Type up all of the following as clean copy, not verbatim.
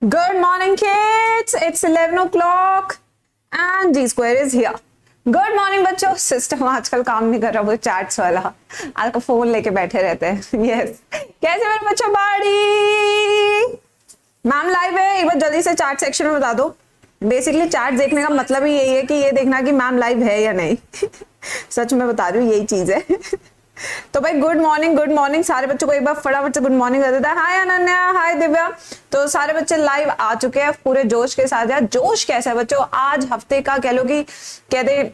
Good morning, kids. It's 11 o'clock and G square is here. Good morning बच्चों. System आजकल काम नहीं कर रहा, वो चैट्स वाला आजकल फोन लेके बैठे रहते हैं. यस कैसे मेरे बच्चों? बाड़ी मैम लाइव है. एक बार जल्दी से चैट सेक्शन में बता दो. बेसिकली चैट देखने का मतलब ही यही है कि ये देखना कि मैम लाइव है या नहीं. सच में बता रही हूँ, यही चीज है. तो भाई गुड मॉर्निंग सारे बच्चों को एक बार फटाफट से गुड मॉर्निंग कर देता है. हाय अनन्या, हाय दिव्या. तो सारे बच्चे लाइव आ चुके हैं पूरे जोश के साथ. यार जोश कैसा है बच्चों? आज हफ्ते का कह लो कि कहते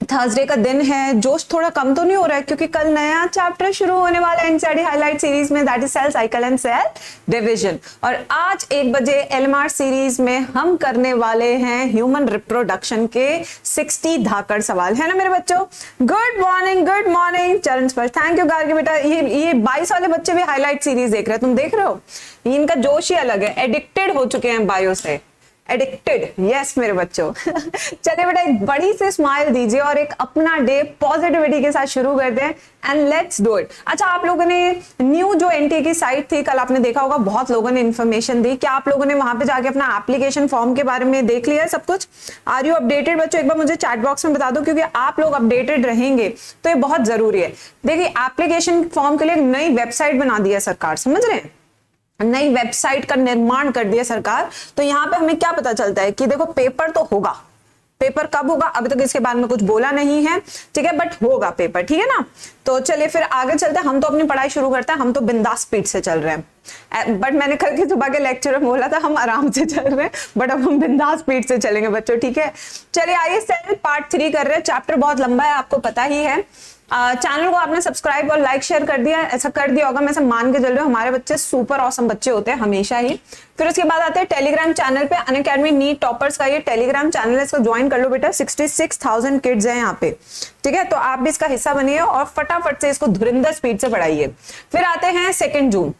थर्सडे का दिन है. जोश थोड़ा कम तो नहीं हो रहा है क्योंकि कल नया चैप्टर शुरू होने वाला है एनसीईआरटी हाईलाइट सीरीज में, that is cell cycle and cell division. और आज 1 बजे एलएमआर सीरीज में हम करने वाले हैं ह्यूमन रिप्रोडक्शन के 60 धाकड़ सवाल. है ना मेरे बच्चों? गुड मॉर्निंग चरण स्पर्श. थैंक यू गार्गी बेटा. ये 22 वाले बच्चे भी हाईलाइट सीरीज देख रहे हैं, तुम देख रहे हो? इनका जोश ही अलग है. एडिक्टेड हो चुके हैं बायो से. एडिक्टेड. यस मेरे बच्चों. चलिए बेटा एक बड़ी सी स्माइल दीजिए और एक अपना डे पॉजिटिविटी के साथ शुरू करते हैं एंड लेट्स डू इट. अच्छा, आप लोगों ने न्यू जो एनटीए की साइट थी कल आपने देखा होगा, बहुत लोगों ने इन्फॉर्मेशन दी. क्या आप लोगों ने वहां पे जाके अपना एप्लीकेशन फॉर्म के बारे में देख लिया है सब कुछ? आर यू अपडेटेड बच्चों? एक बार मुझे चैट बॉक्स में बता दो क्योंकि आप लोग अपडेटेड रहेंगे तो ये बहुत जरूरी है. देखिए एप्लीकेशन फॉर्म के लिए नई वेबसाइट बना दी है सरकार, समझ रहे हैं? नई वेबसाइट का निर्माण कर दिया सरकार. तो यहाँ पे हमें क्या पता चलता है कि देखो पेपर तो होगा. पेपर कब होगा अभी तक इसके बारे में कुछ बोला नहीं है, ठीक है, बट होगा पेपर. ठीक है ना? तो चलिए फिर आगे चलते हैं. हम तो अपनी पढ़ाई शुरू करते हैं, हम तो बिंदास स्पीड से चल रहे हैं. बट मैंने कल के सुबह के लेक्चर में बोला था हम आराम से चल रहे हैं, बट अब हम बिंदास स्पीड से चलेंगे बच्चों. ठीक है, चलिए आइए सेल पार्ट 3 कर रहे हैं. चैप्टर बहुत लंबा है, आपको पता ही है. चैनल को आपने सब्सक्राइब और लाइक शेयर कर दिया, ऐसा कर दिया होगा, मैं ऐसा मान के चल रही हूँ. हमारे बच्चे सुपर ऑसम बच्चे होते हैं हमेशा ही. फिर उसके बाद आते हैं टेलीग्राम चैनल पे. अनअकैडमी नीट टॉपर्स का ये टेलीग्राम चैनल है, इसको ज्वाइन कर लो बेटा. 66,000 किड्स हैं यहाँ पे. ठीक है, तो आप भी इसका हिस्सा बनिए और फटाफट से इसको धुरंधर स्पीड से पढ़ाइए. फिर आते हैं 2 जून.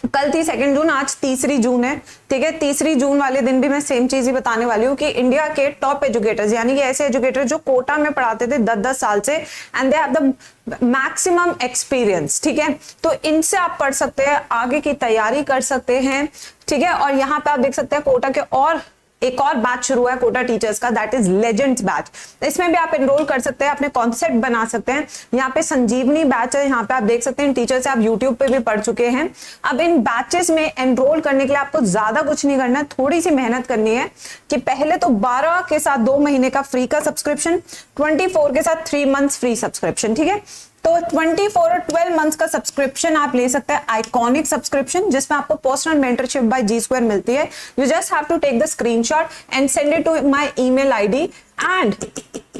कल थी 2 जून, आज 3 जून है. ठीक है, 3 जून वाले दिन भी मैं सेम चीज ही बताने वाली हूँ कि इंडिया के टॉप एजुकेटर्स यानी कि ऐसे एजुकेटर जो कोटा में पढ़ाते थे 10-10 साल से and they have the maximum experience. ठीक है, तो इनसे आप पढ़ सकते हैं, आगे की तैयारी कर सकते हैं. ठीक है, और यहाँ पे आप देख सकते हैं कोटा के और एक और बैच शुरू है कोटा टीचर्स का, दैट इज लेजेंड्स बैच. इसमें भी आप एनरोल कर सकते हैं, अपने कॉन्सेप्ट बना सकते हैं. यहाँ पे संजीवनी बैच है, यहाँ पे आप देख सकते हैं टीचर से आप यूट्यूब पे भी पढ़ चुके हैं. अब इन बैचेस में एनरोल करने के लिए आपको ज्यादा कुछ नहीं करना है, थोड़ी सी मेहनत करनी है कि पहले तो 12 के साथ 2 महीने का फ्री का सब्सक्रिप्शन, 24 के साथ 3 मंथ्स फ्री सब्सक्रिप्शन. ठीक है, तो 24 और 12 मंथ्स का सब्सक्रिप्शन आप ले सकते हैं, आइकॉनिक सब्सक्रिप्शन, जिसमें आपको personal mentorship by G square मिलती है. You just have to take the screenshot and send it to my email ID and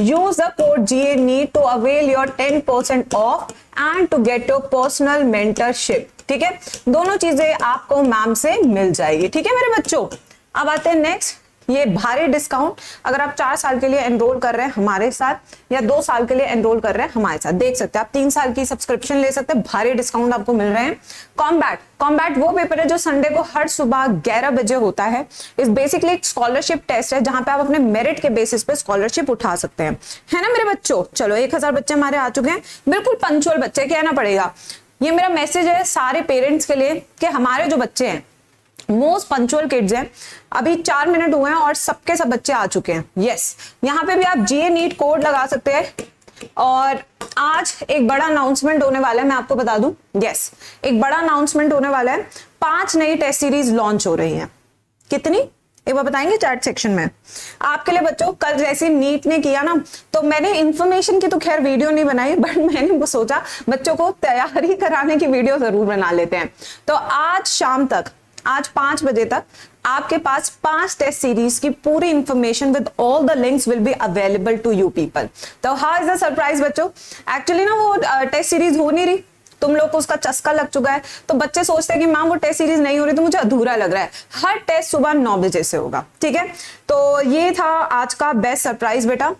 use the code GANEET to avail your 10% off and to get your personal mentorship. ठीक है, दोनों चीजें आपको ma'am से मिल जाएगी. ठीक है मेरे बच्चों, अब आते हैं नेक्स्ट. ये भारी डिस्काउंट अगर आप 4 साल के लिए एनरोल कर रहे हैं हमारे साथ या 2 साल के लिए एनरोल कर रहे हैं हमारे साथ, देख सकते हैं आप 3 साल की सब्सक्रिप्शन ले सकते हैं. भारी डिस्काउंट आपको मिल रहे हैं. कॉम्बैट वो पेपर है जो संडे को हर सुबह 11 बजे होता है. इस बेसिकली एक स्कॉलरशिप टेस्ट है जहां पे आप अपने मेरिट के बेसिस पे स्कॉलरशिप उठा सकते हैं. है ना मेरे बच्चों? चलो 1000 बच्चे हमारे आ चुके हैं, बिल्कुल पंक्चुअल बच्चे, कहना पड़ेगा. ये मेरा मैसेज है सारे पेरेंट्स के लिए कि हमारे जो बच्चे हैं मोस्ट पंक्चुअल किड्स हैं. अभी 4 मिनट हुए हैं और सबके सब बच्चे आ चुके हैं. यस, यहाँ पे भी आप GANEET कोड लगा सकते हैं. और आज एक बड़ा अनाउंसमेंट होने वाला है, मैं आपको बता दूं. यस, एक बड़ा अनाउंसमेंट होने वाला है. 5 नई टेस्ट सीरीज लॉन्च हो रही हैं. कितनी एक बार बताएंगे चैट सेक्शन में आपके लिए बच्चों. कल जैसे नीट ने किया ना, तो मैंने इंफॉर्मेशन की तो खैर वीडियो नहीं बनाई, बट मैंने सोचा बच्चों को तैयारी कराने की वीडियो जरूर बना लेते हैं. तो आज शाम तक, आज 5 बजे तक आपके पास 5 टेस्ट सीरीज की पूरी information with all the links will be available to you people. तो हाउ इज द सरप्राइज बच्चों? एक्चुअली ना वो टेस्ट सीरीज हो नहीं रही, तुम लोग को उसका चस्का लग चुका है. तो बच्चे सोचते हैं कि मैम वो टेस्ट सीरीज नहीं हो रही तो मुझे अधूरा लग रहा है. हर टेस्ट सुबह 9 बजे से होगा. ठीक है, तो ये था आज का बेस्ट सरप्राइज बेटा,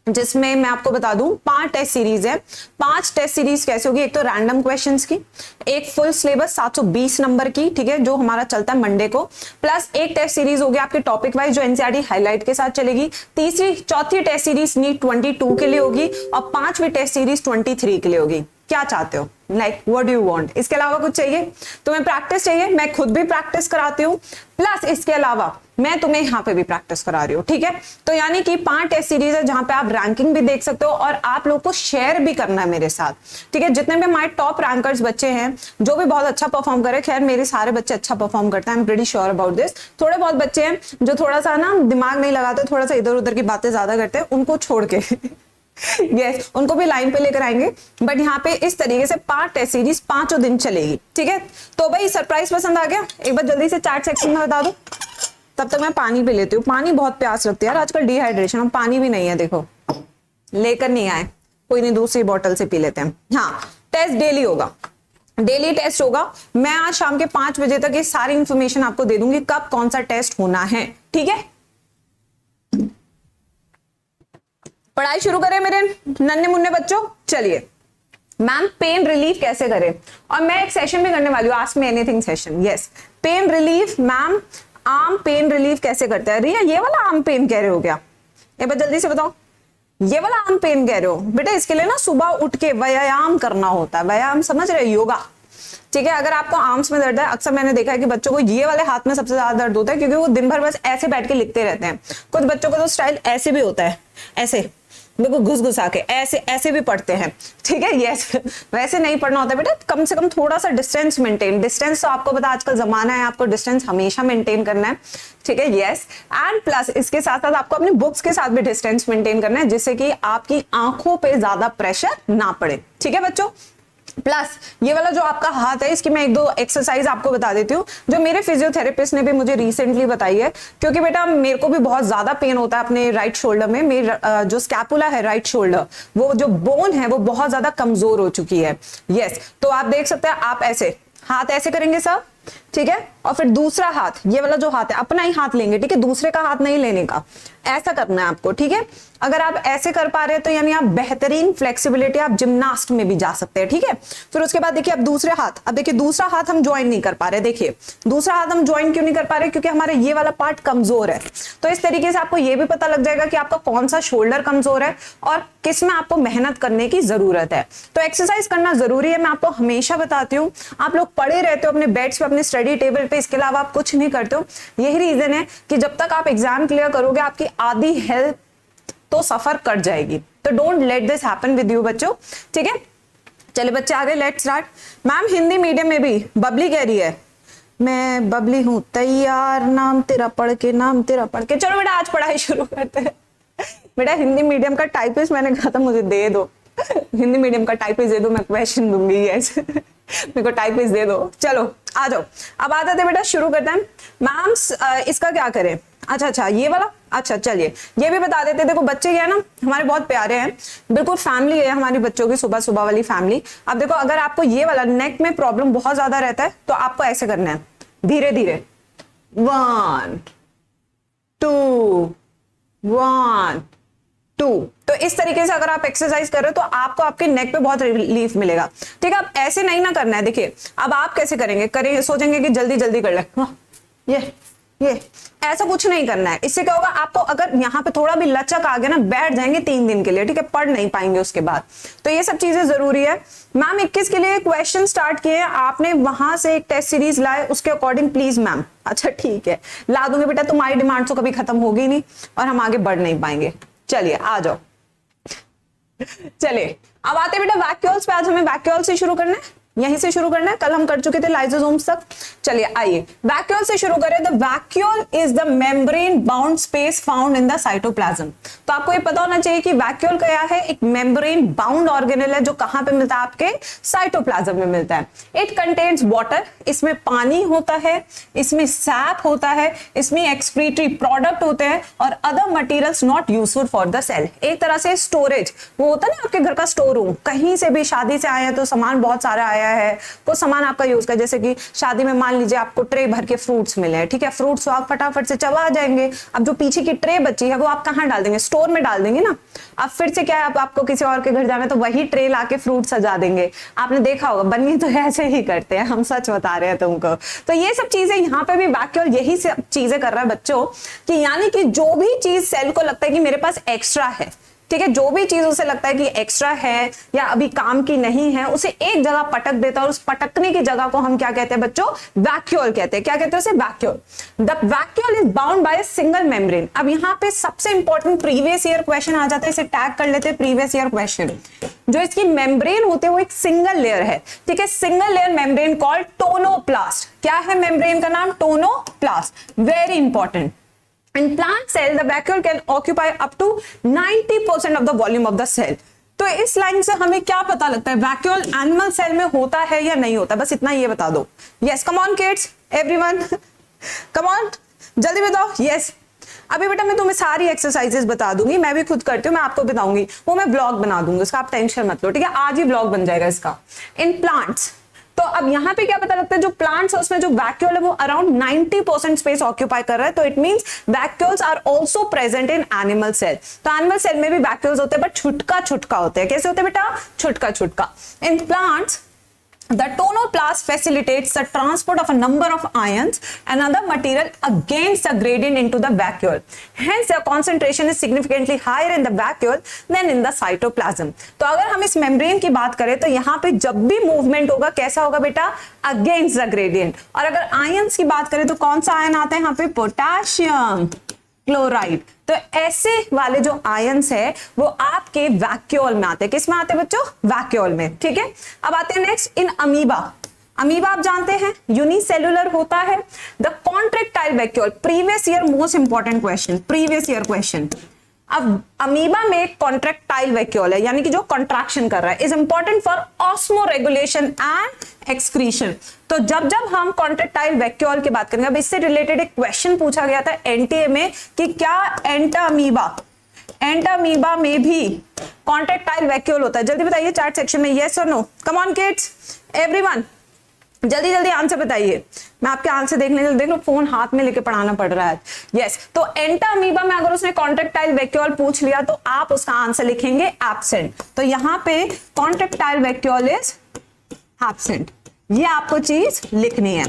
जिसमें मैं आपको बता दूं 5 टेस्ट सीरीज है. 5 टेस्ट सीरीज कैसे होगी? एक तो रैंडम क्वेश्चंस की, एक फुल सिलेबस 720 नंबर की, ठीक है, जो हमारा चलता है मंडे को, प्लस एक टेस्ट सीरीज होगी आपकी टॉपिक वाइज जो एनसीईआरटी हाईलाइट के साथ चलेगी. चौथी टेस्ट सीरीज नीट 22 के लिए होगी और 5वीं टेस्ट सीरीज 23 के लिए होगी. क्या चाहते हो, like what do you want? इसके अलावा कुछ चाहिए? तुम्हें प्रैक्टिस चाहिए, मैं खुद भी प्रैक्टिस कराती हूँ, प्लस इसके अलावा मैं तुम्हें यहाँ पे भी प्रैक्टिस करा रही हूँ, ठीक है? तो यानी कि 5 टेस्ट सीरीज है जहां पे आप रैंकिंग भी देख सकते हो और आप लोग को शेयर भी करना है मेरे साथ, ठीक है? जितने भी हमारे टॉप रैंकर्स बच्चे हैं जो भी बहुत अच्छा परफॉर्म करे, खैर मेरे सारे बच्चे अच्छा परफॉर्म करते हैं, I am pretty sure about this. थोड़े बहुत बच्चे हैं जो थोड़ा सा ना दिमाग नहीं लगाते, थोड़ा सा इधर उधर की बातें ज्यादा करते हैं, उनको छोड़ के यस उनको भी लाइन पे लेकर आएंगे। बट यहाँ पे इस तरीके से 5 टेस्ट सीरीज 5 दिन चलेगी, ठीक है? तो भाई सरप्राइज पसंद आ गया? एक बार जल्दी से चैट सेक्शन में बता दो, तब तक मैं पानी पी लेती हूँ। पानी बहुत प्यास लगती है यार आजकल, डिहाइड्रेशन, हम पानी भी नहीं है, देखो लेकर नहीं आए, कोई नहीं दूसरी बोतल से पी लेते हैं। हाँ, टेस्ट डेली होगा, डेली टेस्ट होगा। मैं आज शाम के 5 बजे तक ये सारी इंफॉर्मेशन आपको दे दूंगी कब कौन सा टेस्ट होना है, ठीक है? पढ़ाई शुरू करें मेरे नन्हे मुन्ने बच्चों। चलिए, मैम पेन रिलीफ कैसे करें, और मैं एक सेशन भी करने वाली हूँ, ask me anything session. Yes, pain relief ma'am, arm pain relief कैसे करता है? रिया ये वाला आर्म पेन कह रहे हो क्या? एक बार जल्दी से बताओ, ये वाला आर्म पेन कह रहे हो? बेटा इसके लिए ना सुबह उठ के व्यायाम करना होता है, व्यायाम समझ रहे, योगा, ठीक है? अगर आपको आर्म्स में दर्द है, अक्सर मैंने देखा है कि बच्चों को ये वाले हाथ में सबसे ज्यादा दर्द होता है क्योंकि वो दिन भर बस ऐसे बैठ के लिखते रहते हैं। कुछ बच्चों का तो स्टाइल ऐसे भी होता है, ऐसे बिल्कुल घुस घुसा के ऐसे ऐसे भी पढ़ते हैं, ठीक है? यस, वैसे नहीं पढ़ना होता बेटा, कम से कम थोड़ा सा डिस्टेंस मेंटेन, डिस्टेंस तो आपको पता आजकल जमाना है, आपको डिस्टेंस हमेशा मेंटेन करना है, ठीक है? यस, एंड प्लस इसके साथ साथ आपको अपनी बुक्स के साथ भी डिस्टेंस मेंटेन करना है जिससे कि आपकी आंखों पे ज्यादा प्रेशर ना पड़े, ठीक है बच्चों? प्लस ये वाला जो आपका हाथ है, इसकी मैं 1-2 एक्सरसाइज आपको बता देती हूँ जो मेरे फिजियोथेरेपिस्ट ने भी मुझे रिसेंटली बताई है, क्योंकि बेटा मेरे को भी बहुत ज्यादा पेन होता है अपने राइट शोल्डर में। मेरा जो स्कैपुला है, राइट शोल्डर, वो जो बोन है वो बहुत ज्यादा कमजोर हो चुकी है। यस, तो आप देख सकते हैं, आप ऐसे हाथ ऐसे करेंगे सब, ठीक है? और फिर दूसरा हाथ, ये वाला जो हाथ है अपना ही हाथ लेंगे, ठीक है? दूसरे का हाथ नहीं लेने का, ऐसा करना है आपको, ठीक है? अगर आप ऐसे कर पा रहे हैं तो यानी आप बेहतरीन फ्लेक्सिबिलिटी, आप जिम्नास्ट में भी जा सकते हैं, ठीक है? फिर उसके बाद देखिए अब दूसरे हाथ, अब देखिए दूसरा हाथ हम ज्वाइन नहीं कर पा रहे, देखिए दूसरा हाथ हम ज्वाइन क्यों नहीं कर पा रहे? क्योंकि हमारे ये वाला पार्ट कमजोर है। तो इस तरीके से आपको ये भी पता लग जाएगा कि आपका कौन सा शोल्डर कमजोर है और किस में आपको मेहनत करने की जरूरत है। तो एक्सरसाइज करना जरूरी है, मैं आपको हमेशा बताती हूँ। आप लोग पड़े रहते हो अपने बेड्स पे, अपने स्टडी टेबल पे, इसके अलावा आप कुछ नहीं करते हो। यही रीजन है कि जब तक आप एग्जाम क्लियर करोगे आपकी आधी हेल्थ तो सफर कर जाएगी। तो don't let this happen with you बच्चों, ठीक है? चलिए बच्चे आ गए, let's start. Ma'am Hindi medium में भी बबली कह रही है, मैं बबली हूं तैयार, नाम तेरा पढ़ के, नाम तेरा पढ़ के। चलो बेटा आज पढ़ाई शुरू करते हैं। बेटा हिंदी मीडियम का टाइपिस्ट मैंने कहा था मुझे दे दो, हिंदी मीडियम का टाइपिस्ट दे दो, मैं क्वेश्चन दूंगी। यस मेरे को टाइपिस्ट दे दो। चलो आ जाओ, अब आते थे बेटा, शुरू करते हैं। मैम इसका क्या करें? अच्छा ये वाला, अच्छा चलिए ये भी बता देते। देखो बच्चे क्या है ना, हमारे बहुत प्यारे हैं, बिल्कुल फैमिली है हमारी बच्चों की, सुबह सुबह वाली फैमिली। अब देखो अगर आपको ये वाला नेक में प्रॉब्लम बहुत ज्यादा रहता है तो आपको ऐसे करना है, धीरे धीरे, 1 2 1 2। तो इस तरीके से अगर आप एक्सरसाइज कर रहे हो तो आपको आपके नेक पे बहुत रिलीफ मिलेगा, ठीक है? अब ऐसे नहीं ना करना है। देखिए अब आप कैसे करेंगे, सोचेंगे कि जल्दी जल्दी कर ले, ये ऐसा कुछ नहीं करना है। इससे क्या होगा, आपको अगर यहाँ पे थोड़ा भी लचक आ गया ना, बैठ जाएंगे 3 दिन के लिए, ठीक है? पढ़ नहीं पाएंगे उसके बाद। तो ये सब चीजें जरूरी है। मैम 21 के लिए क्वेश्चन स्टार्ट किए, आपने वहां से एक टेस्ट सीरीज लाए, उसके अकॉर्डिंग प्लीज मैम। अच्छा ठीक है, ला दूंगे बेटा, तुम्हारी डिमांड तो कभी खत्म होगी नहीं और हम आगे बढ़ नहीं पाएंगे। चलिए आ जाओ। चलिए अब आते बेटा वैक्यूल्स पे। आज हमें वैक्यूल से शुरू करना है, यहीं से शुरू करना है, कल हम कर चुके थे लाइसोसोम्स तक। चलिए आइए वैक्यूल से शुरू करें। The vacuole is the membrane bound space found in the cytoplasm. तो आपको ये पता होना चाहिए कि वैक्यूल क्या है, एक मेम्ब्रेन बाउंड ऑर्गेनेल है जो कहां पे मिलता है, आपके साइटोप्लाज्म में मिलता है। इट कंटेन्स वाटर, इसमें पानी होता है, इसमें सैप होता है, इसमें एक्सक्रीटरी प्रोडक्ट होते हैं और other materials not useful for the cell. एक तरह से स्टोरेज, वो होता है ना आपके घर का स्टोर रूम, कहीं से भी शादी से आए हैं तो सामान बहुत सारा आया है, कुछ सामान आपका यूज कर, जैसे कि शादी में मान लीजिए आपको ट्रे भर के फ्रूट्स मिले हैं, ठीक है? फ्रूट्स तो आप फटाफट से चबा जाएंगे। अब जो पीछे की ट्रे बची है वो आप कहाँ डाल देंगे? स्टोर में डाल देंगे ना। अब फिर से क्या है, आपको किसी और के घर जाना है तो वही ट्रे लाके फ्रूट सजा देंगे। आपने देखा होगा, बन्नी तो ऐसे ही करते हैं, हम सच बता रहे हैं तुमको। तो ये सब चीजें यहाँ पे भी वैक्यूल यही सब चीजें कर रहा है बच्चों, कि यानी कि जो भी चीज सेल को लगता है कि मेरे पास एक्स्ट्रा है, ठीक है, जो भी चीज उसे लगता है कि एक्स्ट्रा है या अभी काम की नहीं है, उसे एक जगह पटक देता है और उस पटकने की जगह को हम क्या कहते हैं बच्चों? वैक्यूल कहते हैं। क्या कहते हैं उसे? Vacuole. The vacuole is bound by a single membrane. अब यहाँ पे सबसे इंपॉर्टेंट प्रीवियस ईयर क्वेश्चन आ जाता है, इसे टैग कर लेते हैं प्रीवियस ईयर क्वेश्चन। जो इसकी मेम्ब्रेन होते हैं वो एक सिंगल लेयर है, ठीक है, single layer membrane called tonoplast. क्या है मेम्ब्रेन का नाम? Tonoplast. Very important. In plant cell, the vacuole can occupy up to 90% of the volume of the cell. तो इस लाइन से हमें क्या पता लगता है? वैक्यूल एनिमल सेल में होता है या नहीं होता? बस इतना ये बता दो। Yes, come on kids, everyone, come on, जल्दी बताओ। यस, अभी बेटा मैं तुम्हें सारी एक्सरसाइजेस बता दूंगी, मैं भी खुद करती हूँ, मैं आपको बताऊंगी, वो मैं ब्लॉग बना दूंगी, उसका आप टेंशन मत लो, ठीक है, आज ही ब्लॉग बन जाएगा इसका। इन प्लांट्स, तो अब यहाँ पे क्या पता लगता है? जो प्लांट्स है उसमें जो वैक्यूल है वो अराउंड 90% स्पेस ऑक्यूपाई कर रहा है, तो it means vacuoles are also present in animal cell. तो एनिमल सेल में भी वैक्यूल्स होते हैं, बट छुटका छुटका होते हैं। कैसे होते हैं बेटा? छुटका छुटका। In plants the tonoplast facilitates the transport of a number of ions and other material against the gradient into the vacuole. Hence, their concentration is significantly higher in the vacuole than in the cytoplasm. तो अगर हम इस membrane की बात करें तो यहाँ पे जब भी मूवमेंट होगा कैसा होगा बेटा? Against the gradient. और अगर आयंस की बात करें तो कौन सा आयन आता है यहाँ पे? Potassium chloride. तो ऐसे वाले जो आयंस है वो आपके वैक्यूल में आते हैं। किस में आते हैं बच्चों? वैक्यूल में, ठीक है। अब आते हैं नेक्स्ट, इन अमीबा। अमीबा आप जानते हैं यूनिसेलुलर होता है। The contractile vacuole, previous year most important question, previous year question. अब अमीबा में कॉन्ट्रैक्टाइल वैक्यूल है, यानी कि जो कॉन्ट्रैक्शन कर रहा है, is important for osmo regulation and excretion. तो जब जब हम कॉन्ट्रैक्टाइल वैक्यूल की बात करेंगे, अब इससे रिलेटेड एक क्वेश्चन पूछा गया था एनटीए में कि क्या एंटामीबा में भी कॉन्ट्रैक्टाइल वैक्यूल होता है? जल्दी बताइए चैट सेक्शन में, यस और no. Come on kids, everyone, जल्दी जल्दी आंसर बताइए। मैं आपके आंसर देखने देख लो, फोन हाथ में लेके पढ़ाना पड़ रहा है। यस, तो एंटामीबा में अगर उसने कॉन्ट्रैक्टाइल वैक्यूल पूछ लिया तो आप उसका आंसर लिखेंगे एब्सेंट। तो यहाँ पे कॉन्ट्रैक्टाइल वैक्यूल इज एब्सेंट, ये आपको चीज लिखनी है,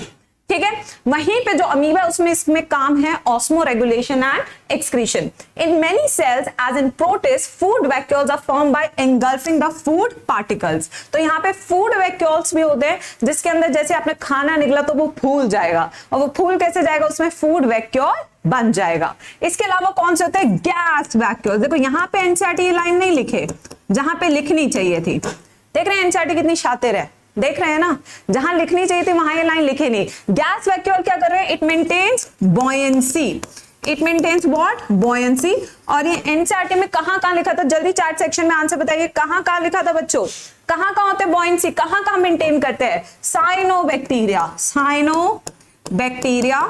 ठीक है। वहीं पे जो अमीबा उसमें इसमें काम है osmoregulation and excretion. In many cells as in protist, food vacuoles are form by engulfing the food particles. तो यहाँ पे फूड वैक्यूल्स भी होते हैं जिसके अंदर जैसे आपने खाना निकला तो वो फूल जाएगा, और वो फूल कैसे जाएगा? उसमें फूड वैक्यूल बन जाएगा। इसके अलावा कौन से होते हैं? Gas vacuole. देखो यहाँ पे एनसीईआरटी ये लाइन नहीं लिखे जहां पे लिखनी चाहिए थी। देख रहे हैं एनसीईआरटी कितनी शातिर है, देख रहे हैं ना, जहां लिखनी चाहिए थी वहां ये लाइन लिखे नहीं। गैस वैक्यूल क्या कर रहे हैं? It maintains buoyancy, it maintains what? Buoyancy. और ये एनसीईआरटी में कहां लिखा था? जल्दी चैट सेक्शन में आंसर बताइए, कहां लिखा था बच्चों? कहां होते हैं बॉयंसी? कहां मेंटेन करते हैं? साइनोबैक्टीरिया, साइनोबैक्टीरिया,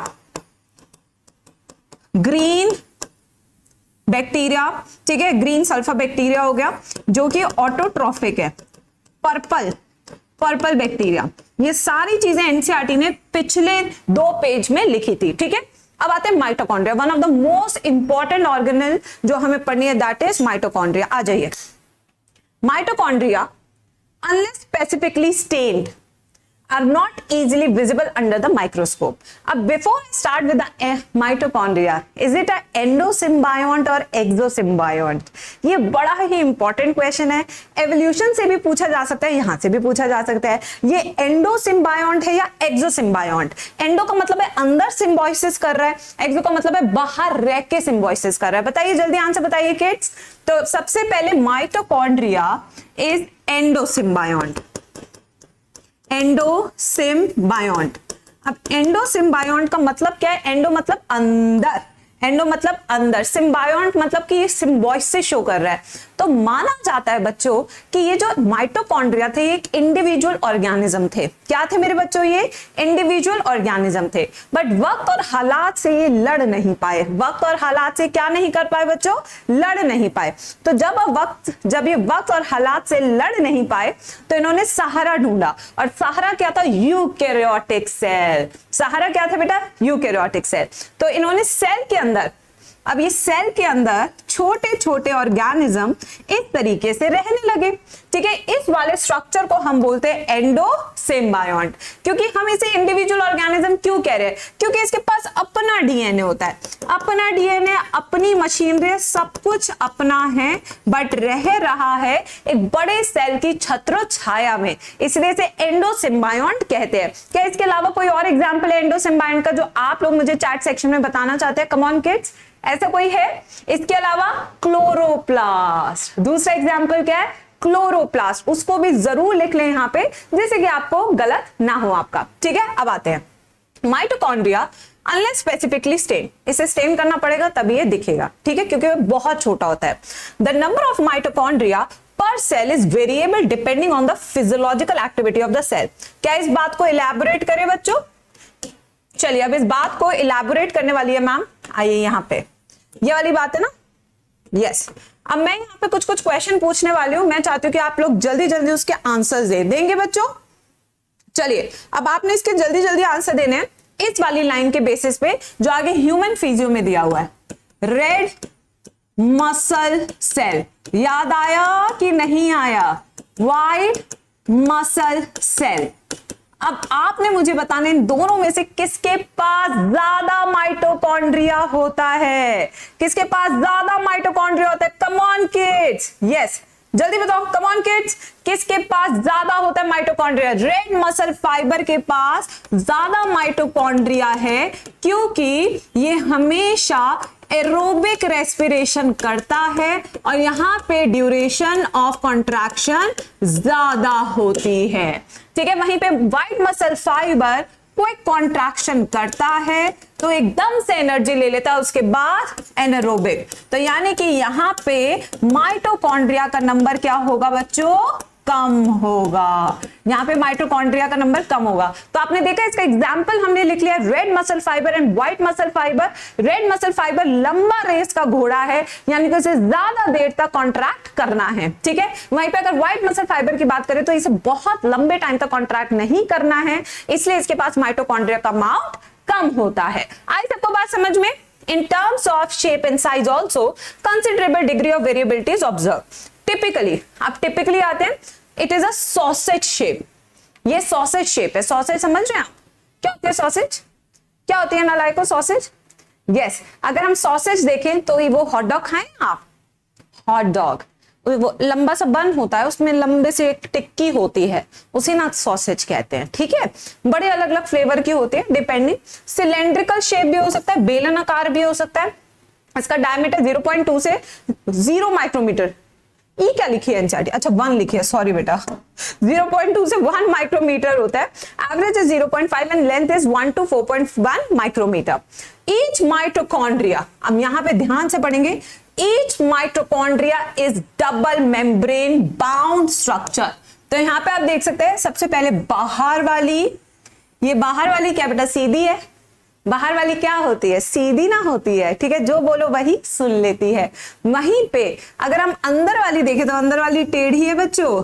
ग्रीन बैक्टीरिया, ठीक है, ग्रीन सल्फर बैक्टीरिया हो गया जो कि ऑटोट्रॉफिक है, पर्पल बैक्टीरिया। ये सारी चीजें एनसीईआरटी ने पिछले 2 पेज में लिखी थी, ठीक है। अब आते हैं mitochondria, one of the most important organelle जो हमें पढ़नी है, दैट इज माइटोकॉन्ड्रिया। आ जाइए, mitochondria unless specifically stained are not easily visible under the microscope. Before I start with the mitochondria, is it an endosymbiont or exosymbiont? ये बड़ा ही important question है, evolution से भी पूछा जा सकता है, यहां से भी पूछा जा सकता है। ये एंडोसिम्बायोंट है या एक्सोसिम्बायोंट? एंडो का मतलब है अंदर सिम्बायोसिस कर रहा है, एक्सो का मतलब है बाहर रह के सिम्बायोसिस कर रहा है। बताइए जल्दी आंसर बताइए किड्स। तो सबसे पहले माइटोकॉन्ड्रिया इज एंडोसिम्बायोंट, एंडोसिम्बायोंट। अब एंडोसिम्बायोंट का मतलब क्या है? एंडो मतलब अंदर, एंडो मतलब अंदर, सिम्बायोंट मतलब कि ये सिम्बायोसिस शो कर रहा है। तो माना जाता है बच्चों कि ये जो माइटोकॉन्ड्रिया थे ये एक इंडिविजुअल ऑर्गेनिज्म थे। क्या थे मेरे बच्चों? ये इंडिविजुअल ऑर्गेनिज्म थे, बट वक्त और हालात से ये लड़ नहीं पाए। वक्त और हालात से क्या नहीं कर पाए बच्चों? लड़ नहीं पाए। तो जब ये वक्त और हालात से लड़ नहीं पाए तो इन्होंने सहारा ढूंढा, और सहारा क्या था? Eukaryotic cell. सहारा क्या था बेटा? Eukaryotic cell. तो इन्होंने सेल के अंदर, अब ये सेल के अंदर छोटे छोटे ऑर्गेनिज्म इस तरीके से रहने लगे। ठीक है। इस वाले स्ट्रक्चर को हम बोलते हैं एंडोसिम्बायोंट। क्योंकि हम इसे इंडिविजुअल ऑर्गेनिज्म क्यों कह रहे हैं? क्योंकि इसके पास अपना डीएनए होता है, अपना डीएनए, अपनी मशीनरी, सब कुछ अपना है, बट रह रहा है एक बड़े सेल की छत्र छाया में, इसलिए इसे एंडोसिम्बायोंट कहते हैं। क्या इसके अलावा कोई और एग्जांपल है एंडोसिम्बायोंट का जो आप लोग मुझे चैट सेक्शन में बताना चाहते हैं? कम ऑन किड्स, ऐसा कोई है? इसके अलावा क्लोरोप्लास्ट, दूसरा एग्जांपल क्या है? क्लोरोप्लास्ट, उसको भी जरूर लिख लें यहां पे, जिससे कि आपको गलत ना हो आपका। ठीक है, अब आते हैं माइटोकॉन्ड्रिया अनलेस स्पेसिफिकली स्टेन, इसे स्टेन करना पड़ेगा तभी ये दिखेगा, ठीक है, क्योंकि बहुत छोटा होता है। The number of mitochondria per cell is variable depending on the physiological activity of the cell. क्या इस बात को इलैबोरेट करें बच्चों? चलिए अब इस बात को इलैबोरेट करने वाली है मैम, आइए यहां पे, ये वाली बात है ना, यस। अब मैं यहां पे कुछ कुछ क्वेश्चन पूछने वाली हूं, मैं चाहती हूं कि आप लोग जल्दी जल्दी उसके आंसर्स देंगे बच्चों। चलिए अब आपने इसके जल्दी जल्दी आंसर देने हैं इस वाली लाइन के बेसिस पे जो आगे ह्यूमन फिजियो में दिया हुआ है, रेड मसल सेल, याद आया कि नहीं आया? White muscle cell. अब आपने मुझे बताना इन दोनों में से किसके पास ज्यादा माइटोकॉन्ड्रिया होता है, किसके पास ज्यादा माइटोकॉन्ड्रिया होता है? कम ऑन किड्स, यस जल्दी बताओ, कम ऑन किड्स, किसके पास ज्यादा होता है माइटोकॉन्ड्रिया? रेड मसल फाइबर के पास ज्यादा माइटोकॉन्ड्रिया है, क्योंकि ये हमेशा एरोबिक रेस्पिरेशन करता है और यहां पे ड्यूरेशन ऑफ कॉन्ट्रैक्शन ज्यादा होती है, ठीक है। वहीं पे white muscle fibre quick contraction करता है तो एकदम से एनर्जी ले लेता है, उसके बाद एनारोबिक। तो यानी कि यहां पे माइटोकॉन्ड्रिया का नंबर क्या होगा बच्चों? कम होगा। यहां पे माइटोकॉन्ड्रिया का नंबर कम होगा। तो आपने देखा इसका एग्जांपल हमने लिख लिया, red muscle fibre and white muscle fibre. Red muscle fibre लंबा रेस का घोड़ा है, यानी कि उसे ज्यादा देर तक कॉन्ट्रैक्ट करना है, ठीक है। वहीं पे अगर व्हाइट मसल फाइबर की बात करें तो इसे बहुत लंबे टाइम तक कॉन्ट्रैक्ट नहीं करना है, इसलिए इसके पास माइटोकॉन्ड्रिया का अमाउंट कम होता है। आई सबको बात समझ में? In terms of shape and size also, considerable degree of variability is observed. Typically, आप typically आते हैं, it is a sausage shape. ये sausage shape है, sausage समझ रहे हैं आप? क्या होती है sausage? क्या होती है नालायको sausage? Yes, अगर हम sausage देखें तो वो hot dog खाएं आप? hot dog, वो लंबा सा बन होता है, उसमें लंबे से एक टिक्की होती है, उसी ना सॉसेज कहते हैं, ठीक है। बड़े अलग अलग फ्लेवर की होती है, डिपेंडिंग। सिलेंड्रिकल शेप भी हो सकता है, बेलन आकार भी हो सकता है। इसका डायमीटर 0.2 से 0 माइक्रोमीटर, ई क्या लिखी है एनसीईआरटी? अच्छा 1 लिखी है, सॉरी बेटा। 0.2 से 1 माइक्रोमीटर होता है, average is 0.5 and length is 1 to 4.1 micrometre. Each mitochondria, अब यहां पे ध्यान से पढ़ेंगे, each mitochondria is double membrane bound structure। तो यहां पे आप देख सकते हैं सबसे पहले बाहर वाली, ये बाहर वाली क्या बेटा? सीधी है। बाहर वाली क्या होती है? सीधी ना होती है, ठीक है, जो बोलो वही सुन लेती है। वहीं पे अगर हम अंदर वाली देखें तो अंदर वाली टेढ़ी है बच्चों,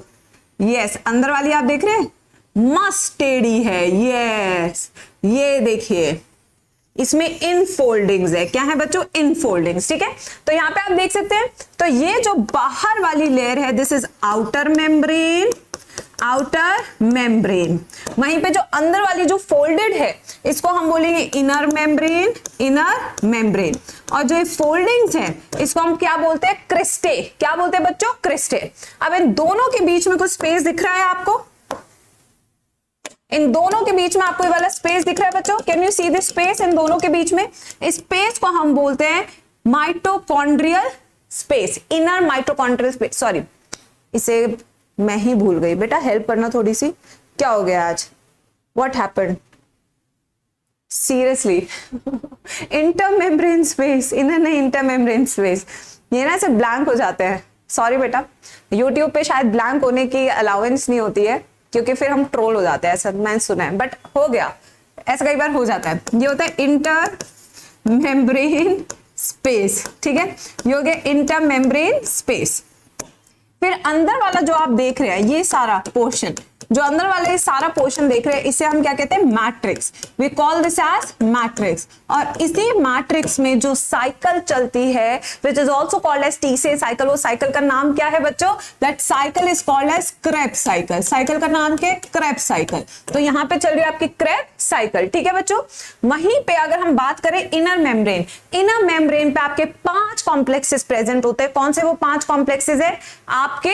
यस। अंदर वाली आप देख रहे हैं मस्त टेढ़ी है, यस। ये देखिए इसमें इनफोल्डिंग्स है, क्या है बच्चों? इनफोल्डिंग्स, ठीक है। तो यहां पे आप देख सकते हैं, तो ये जो बाहर वाली लेयर है this is outer membrane, outer membrane. वहीं पे जो अंदर वाली जो फोल्डेड है इसको हम बोलेंगे इनर मेम्ब्रेन, इनर मेम्ब्रेन। और जो ये फोल्डिंग्स है इसको हम क्या बोलते हैं? क्रिस्टे। क्या बोलते हैं बच्चों? क्रिस्टे। अब इन दोनों के बीच में कुछ स्पेस दिख रहा है आपको? इन दोनों के बीच में आपको ये वाला स्पेस दिख रहा है बच्चों? Can you see this space in दोनों के बीच में? इस स्पेस को हम बोलते हैं mitochondrial space, inner mitochondrial space. Sorry, इसे मैं ही भूल गई बेटा, हेल्प करना थोड़ी सी। क्या हो गया आज? What happened? Seriously intermembrane space, inner नहीं इंटरमेम्ब्रेन स्पेस, ये ना ऐसे ब्लैंक हो जाते हैं। सॉरी बेटा, यूट्यूब पे शायद ब्लैंक होने की अलाउंस नहीं होती है क्योंकि फिर हम ट्रोल हो जाते हैं, ऐसा मैंने सुना है, बट हो गया, ऐसा कई बार हो जाता है। ये होता है इंटर मेम्ब्रेन स्पेस, ठीक है, ये हो गया इंटर मेम्ब्रेन स्पेस। फिर अंदर वाला जो आप देख रहे हैं ये सारा पोर्शन, जो अंदर वाले सारा पोर्शन देख रहे हैं इसे हम क्या कहते हैं, matrix. We call this as matrix. और इसी मैट्रिक्स में जो साइकिल चलती है which is also called as TCA cycle, वो साइकिल का नाम क्या है बच्चों, that cycle is called as Krebs cycle. Cycle का नाम क्या है, क्रेब्स साइकिल। तो यहाँ पे चल रही है आपकी क्रेब्स साइकिल, ठीक है बच्चों। वहीं पे अगर हम बात करें इनर मेम्ब्रेन, इनर मेम्ब्रेन पे आपके 5 कॉम्प्लेक्सेस प्रेजेंट होते हैं। कौन से वो 5 कॉम्प्लेक्सेस है, आपके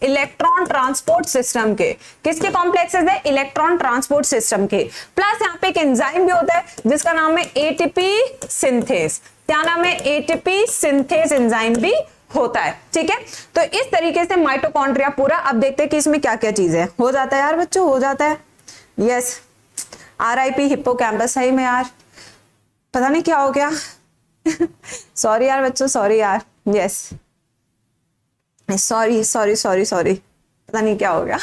इलेक्ट्रॉन ट्रांसपोर्ट सिस्टम के। किसके कॉम्प्लेक्सेस है, इलेक्ट्रॉन ट्रांसपोर्ट सिस्टम के। प्लस यहाँ पे एक एंजाइम भी होता है जिसका नाम है एटीपी सिंथेस। क्या नाम है, एटीपी सिंथेस एंजाइम भी होता है, ठीक है। तो इस तरीके से माइटोकॉन्ड्रिया पूरा। अब देखते हैं कि इसमें क्या क्या चीज है। हो जाता है यार बच्चों, हो जाता है। Yes, RIP hippocampus. सही में यार पता नहीं क्या हो गया सॉरी यार बच्चों, सॉरी यार। Yes, sorry sorry sorry sorry, पता नहीं क्या हो गया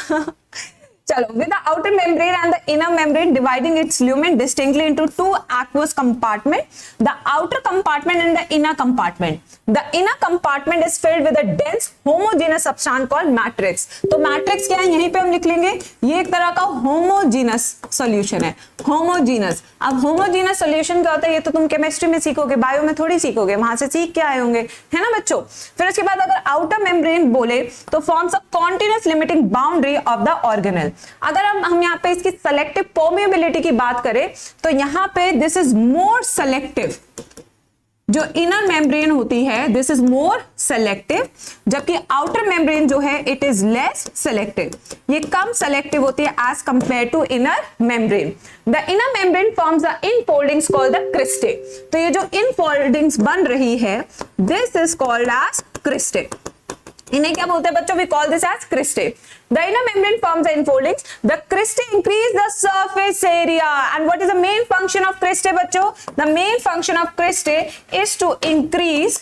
चलो, with the outer membrane and the inner membrane dividing its lumen distinctly into 2 aqueous compartment, the outer compartment and the inner compartment. The inner compartment is filled with a dense homogeneous substance called matrix. तो matrix क्या है, यहीं पे हम लिख लेंगे, ये एक तरह का homogeneous solution है, homogeneous। अब homogeneous solution क्या होता है, ये तो तुम केमिस्ट्री में सीखोगे, बायो में थोड़ी सीखोगे, वहां से सीख के आए होंगे, है ना बच्चों। फिर उसके बाद अगर outer membrane बोले तो forms a continuous limiting boundary of the organelle। अगर हम यहाँ पे इसकी सेलेक्टिव परमेबिलिटी की बात करें तो यहाँ पे दिस इज मोर सेलेक्टिव। जो इनर मेम्ब्रेन होती है दिस इज मोर सेलेक्टिव, जबकि आउटर मेम्ब्रेन जो है इट इज लेस सेलेक्टिव। ये कम सेलेक्टिव होती है as compare to inner membrane. The inner membrane forms the infoldings called the cristae. तो ये जो इनफोल्डिंग्स बन रही है this is called as cristae. इन्हें क्या बोलते हैं बच्चों, we call this as cristae. The inner membrane forms the infoldings. The cristae increase the surface area. And what is the main function of cristae बच्चों? The main function of cristae is to increase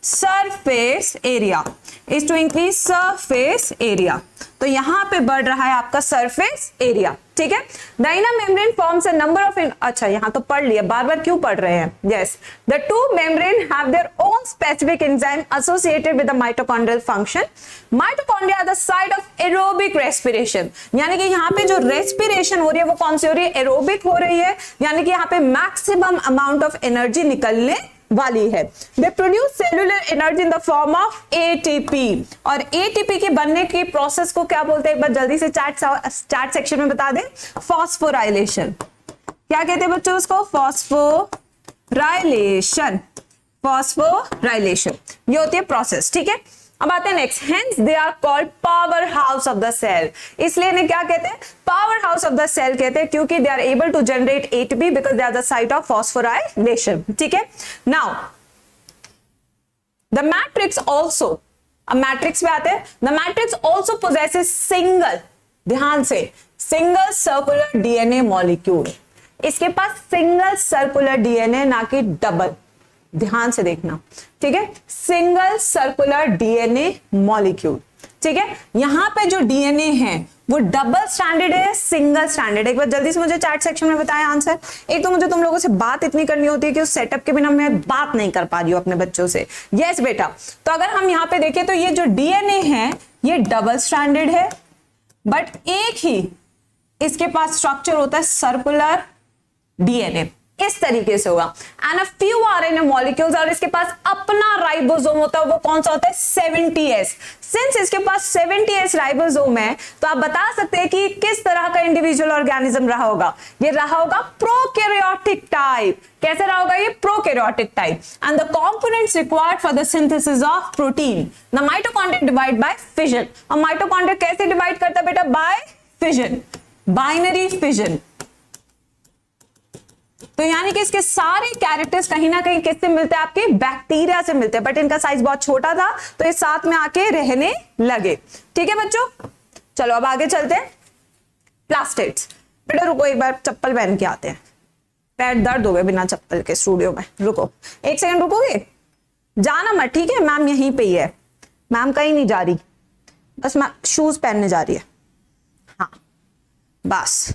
surface area. Is to increase surface area. तो यहाँ पे बढ़ रहा है आपका surface area, ठीक है। The inner membrane forms a number of, अच्छा यहाँ तो पढ़ लिया, बार बार क्यों पढ़ रहे हैं। Yes, the two membrane have their own specific enzyme associated with the mitochondrial function. Mitochondria are the site of aerobic respiration, यानी कि यहाँ पे जो रेस्पिरेशन हो रही है वो कौन सी हो रही है, एरोबिक हो रही है, यानी कि यहाँ पे मैक्सिमम अमाउंट ऑफ एनर्जी निकलने वाली है। They produce cellular energy in the form of ATP. और एटीपी के बनने की प्रोसेस को क्या बोलते हैं, एक बार जल्दी से चैट सेक्शन में बता दें, फॉस्फोराइलेशन। क्या कहते हैं बच्चों उसको, फॉस्फोराइलेशन। फॉस्फोराइलेशन ये होती है प्रोसेस, ठीक है। अब आते हैं next, hence they are called power house of the cell. इसलिए इन्हें क्या कहते हैं, power house of the cell कहते हैं, क्योंकि they are able to generate ATP because they are the site of phosphorylation, ठीक है। नाउ द मैट्रिक्स ऑल्सो, अब मैट्रिक्स में आते हैं, the matrix also possesses single, ध्यान से, सिंगल सर्कुलर डीएनए मॉलिक्यूल। इसके पास सिंगल सर्कुलर डीएनए ना कि डबल, ध्यान से देखना, ठीक है। सिंगल सर्कुलर डीएनए मॉलिक्यूल, ठीक है। यहां पे जो डीएनए है वो डबल स्टैंडर्ड है, सिंगल स्टैंडर्ड। एक बार जल्दी से मुझे चैट सेक्शन में बताएं आंसर। एक तो मुझे तुम लोगों से बात इतनी करनी होती है कि उस सेटअप के बिना मैं बात नहीं कर पा रही हूं अपने बच्चों से। यस बेटा, तो अगर हम यहाँ पे देखें तो ये जो डीएनए है ये डबल स्टैंडर्ड है, बट एक ही इसके पास स्ट्रक्चर होता है सर्कुलर डीएनए, इस तरीके से होगा। And a few RNA molecules, और इसके पास अपना राइबोसोम होता है, वो कौन सा होता है, 70S। सिंस इसके पास 70S राइबोसोम है तो आप बता सकते हैं कि किस तरह का इंडिविजुअल ऑर्गेनिज्म रहा होगा। ये रहा होगा प्रोकैरियोटिक टाइप। कैसे रहा होगा ये, prokaryotic type. And the components required for the synthesis of protein, the mitochondria divide by fission. और माइटोकॉन्ड्रिया कैसे डिवाइड करता है बेटा, बाय फिजन, बाइनरी फिजन। तो यानी कि इसके सारे कैरेक्टर्स कहीं ना कहीं किससे मिलते हैं, आपके बैक्टीरिया से मिलते हैं, बट इनका साइज बहुत छोटा था तो ये साथ में आके रहने लगे, ठीक है बच्चों। चलो अब आगे चलते हैं, प्लास्टिड्स। बेटा रुको, एक बार चप्पल पहन के आते हैं, पैर दर्द हो गए बिना चप्पल के स्टूडियो में। रुको एक सेकंड, रुकोगे, जाना मत, ठीक है। मैम यहीं पे ही है, मैम कहीं नहीं जा रही, बस मैम शूज पहनने जा रही है। हाँ बस,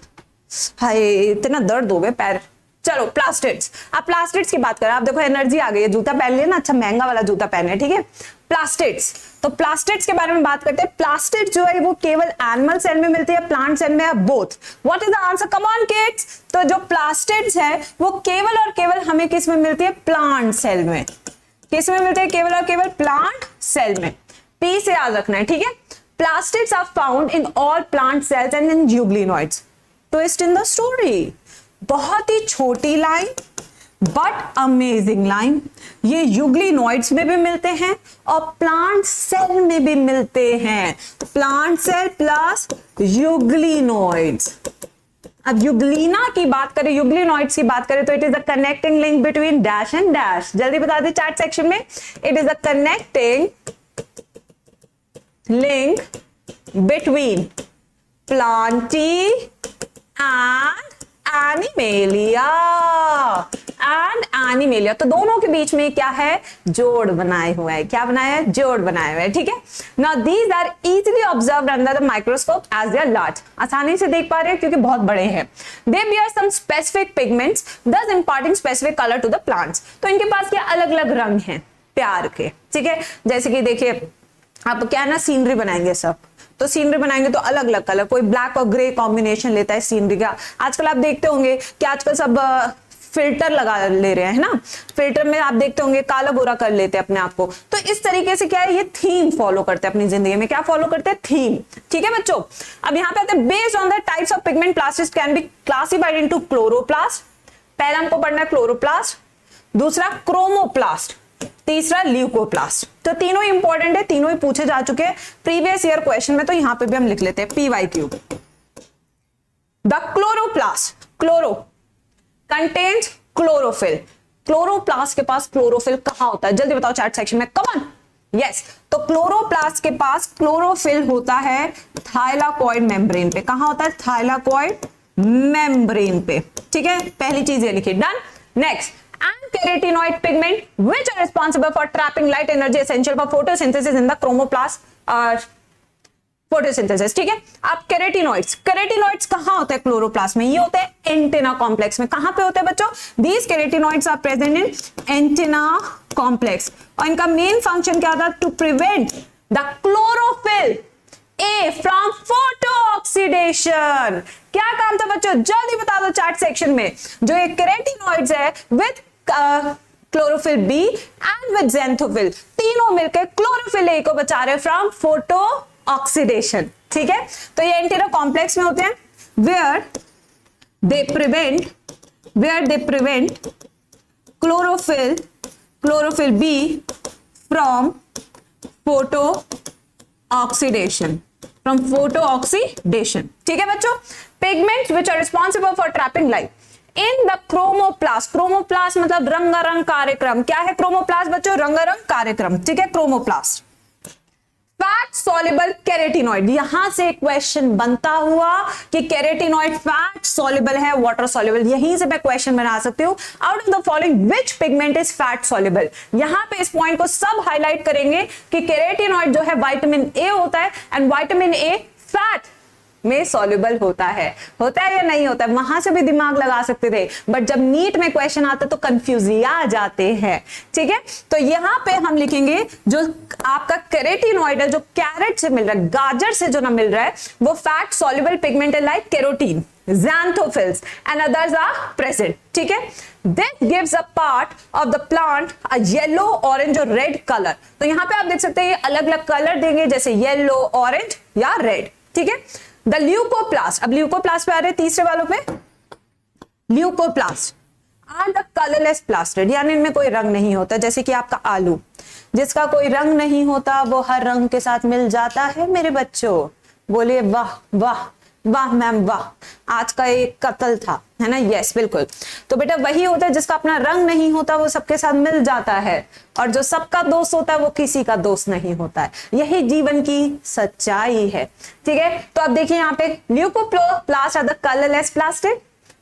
हाय इतना दर्द हो गए पैर चलो प्लास्टिड्स, अब प्लास्टिड्स की बात करें, आप देखो एनर्जी आ गई है, जूता पहन लिया ना, अच्छा महंगा वाला जूता पहने, ठीक है। प्लास्टिड्स, तो प्लास्टिड्स के बारे में बात करते हैं। प्लास्टिड जो है वो केवल एनिमल सेल में मिलती है, प्लांट सेल में, या both? What is the answer, come on kids. तो जो प्लास्टिड्स है वो केवल और केवल हमें किस में मिलती है, प्लांट सेल में। किस में मिलते हैं, केवल और केवल प्लांट सेल में। पी से याद रखना है, ठीक है। Plastids are found in all plant cells and in euglenoids. Twist in the story, बहुत ही छोटी लाइन बट अमेजिंग लाइन, ये यूग्लिनॉइड्स में भी मिलते हैं और प्लांट सेल में भी मिलते हैं। Plant cell plus euglenoids. अब यूग्लिना की बात करें, यूग्लिनॉइड्स की बात करें, तो it is the connecting link between dash and dash. जल्दी बता दी चैट सेक्शन में, it is the connecting link between plantae and animalia. तो दोनों के बीच में क्या है, जोड़ बनाए हुआ है। क्या बनाया है, जोड़ बनाया हुआ है, ठीक है। Now these are easily observed under the microscope as they are large. आसानी से देख पा रहे हैं क्योंकि बहुत बड़े हैं। They bear some specific pigments thus imparting specific color to the plants। तो इनके पास क्या अलग अलग रंग हैं प्यार के, ठीक है। जैसे कि देखिए आप क्या है ना, सीनरी बनाएंगे सब, तो सीनरी बनाएंगे तो अलग अलग कलर, कोई ब्लैक और ग्रे कॉम्बिनेशन लेता है सीनरी का। आजकल आप देखते होंगे कि आजकल सब फिल्टर लगा ले रहे हैं ना, फिल्टर में आप देखते होंगे काला गोरा कर लेते हैं अपने आप को। तो इस तरीके से क्या है, ये थीम फॉलो करते हैं अपनी जिंदगी में। क्या फॉलो करते हैं, थीम, ठीक है बच्चों। अब यहाँ पे आते हैं, based on the types of pigment plastids can be classified into chloroplast, पहला हमको पढ़ना है क्लोरोप्लास्ट, दूसरा क्रोमोप्लास्ट, तीसरा ल्यूकोप्लास्ट। तो तीनों इंपॉर्टेंट है, तीनों ही पूछे जा चुके हैं प्रीवियस ईयर क्वेश्चन में, तो यहां पे भी हम लिख लेते हैं PYQ। The chloroplast, chloro contains chlorophyll. Chloroplast के पास क्लोरोफिल कहां होता है, जल्दी बताओ चैट सेक्शन में, कम ऑन। यस, तो क्लोरोप्लास्ट के पास क्लोरोफिल होता है थाइलाकॉइड मेम्ब्रेन पे। कहां होता है, थाइलाकॉइड मेम्ब्रेन पे, ठीक है। पहली चीज ये लिखिए, done. Next, and carotenoid pigment which are responsible for trapping light energy essential for photosynthesis in the chromoplast photosynthesis, ठीक है। अब केरेटिनॉइड्स कहां होते हैं क्लोरोप्लास्ट में, ये होते हैं एंटेना कॉम्प्लेक्स में। कहां पे होते हैं बच्चों, these carotenoids are present in antenna complex, और इनका मेन फंक्शन क्या था, to prevent the chlorophyll A from photooxidation। क्या काम था बच्चों, जल्दी बता दो चैट सेक्शन में। जो ये केराटिनॉइड्स है with chlorophyll B and with xanthophyll, तीनों मिलकर क्लोरोफिल A को बचा रहे फ्रॉम फोटो ऑक्सीडेशन, ठीक है। तो ये एंटेना कॉम्प्लेक्स में होते हैं, where they prevent chlorophyll B from photo oxidation, ठीक है बच्चों। Pigments which are responsible for trapping light in the chromoplast. Chromoplast मतलब रंगारंग कार्यक्रम। क्या है क्रोमोप्लास्ट बच्चों, रंगारंग कार्यक्रम, ठीक है। क्रोमोप्लास्ट फैट सॉल्युबल केरेटिनॉइड, यहां से क्वेश्चन बनता हुआ कि केरेटिनॉइड फैट सॉल्युबल है, वाटर सॉल्युबल, यहीं से मैं क्वेश्चन बना सकती हूं। Out of the following which pigment is fat soluble. यहां पे इस पॉइंट को सब हाईलाइट करेंगे कि केरेटिनॉइड जो है विटामिन ए होता है, एंड विटामिन ए फैट में सॉल्युबल होता है या नहीं होता है, वहां से भी दिमाग लगा सकते थे, बट जब नीट में क्वेश्चन आता तो कंफ्यूज आ जाते हैं, ठीक है। तो यहां पे हम लिखेंगे जो आपका केरेटिनॉइड है, जो कैरेट से मिल रहा है, गाजर से जो ना मिल रहा है, वो फैट सॉल्युबल पिगमेंट है like carotene, xanthophylls and others are present, ठीक है। This gives a part of the plant a yellow, orange और red color। तो यहाँ पे आप देख सकते हैं ये अलग अलग कलर देंगे, जैसे येलो, ऑरेंज या रेड, ठीक है। द ल्यूकोप्लास्ट, अब ल्यूकोप्लास्ट पे आ रहे हैं तीसरे वालों पे। Leucoplast are the colourless plastid, यानी इनमें कोई रंग नहीं होता, जैसे कि आपका आलू, जिसका कोई रंग नहीं होता वो हर रंग के साथ मिल जाता है मेरे बच्चों। बोलिए वाह वाह वाह मैम वाह, आज का एक कत्ल था, है ना। यस बिल्कुल। तो बेटा वही होता है जिसका अपना रंग नहीं होता वो सबके साथ मिल जाता है, और जो सबका दोस्त होता है वो किसी का दोस्त नहीं होता है। यही जीवन की सच्चाई है, ठीक है। तो अब देखिए यहाँ पे leucoplast are the colourless plastid,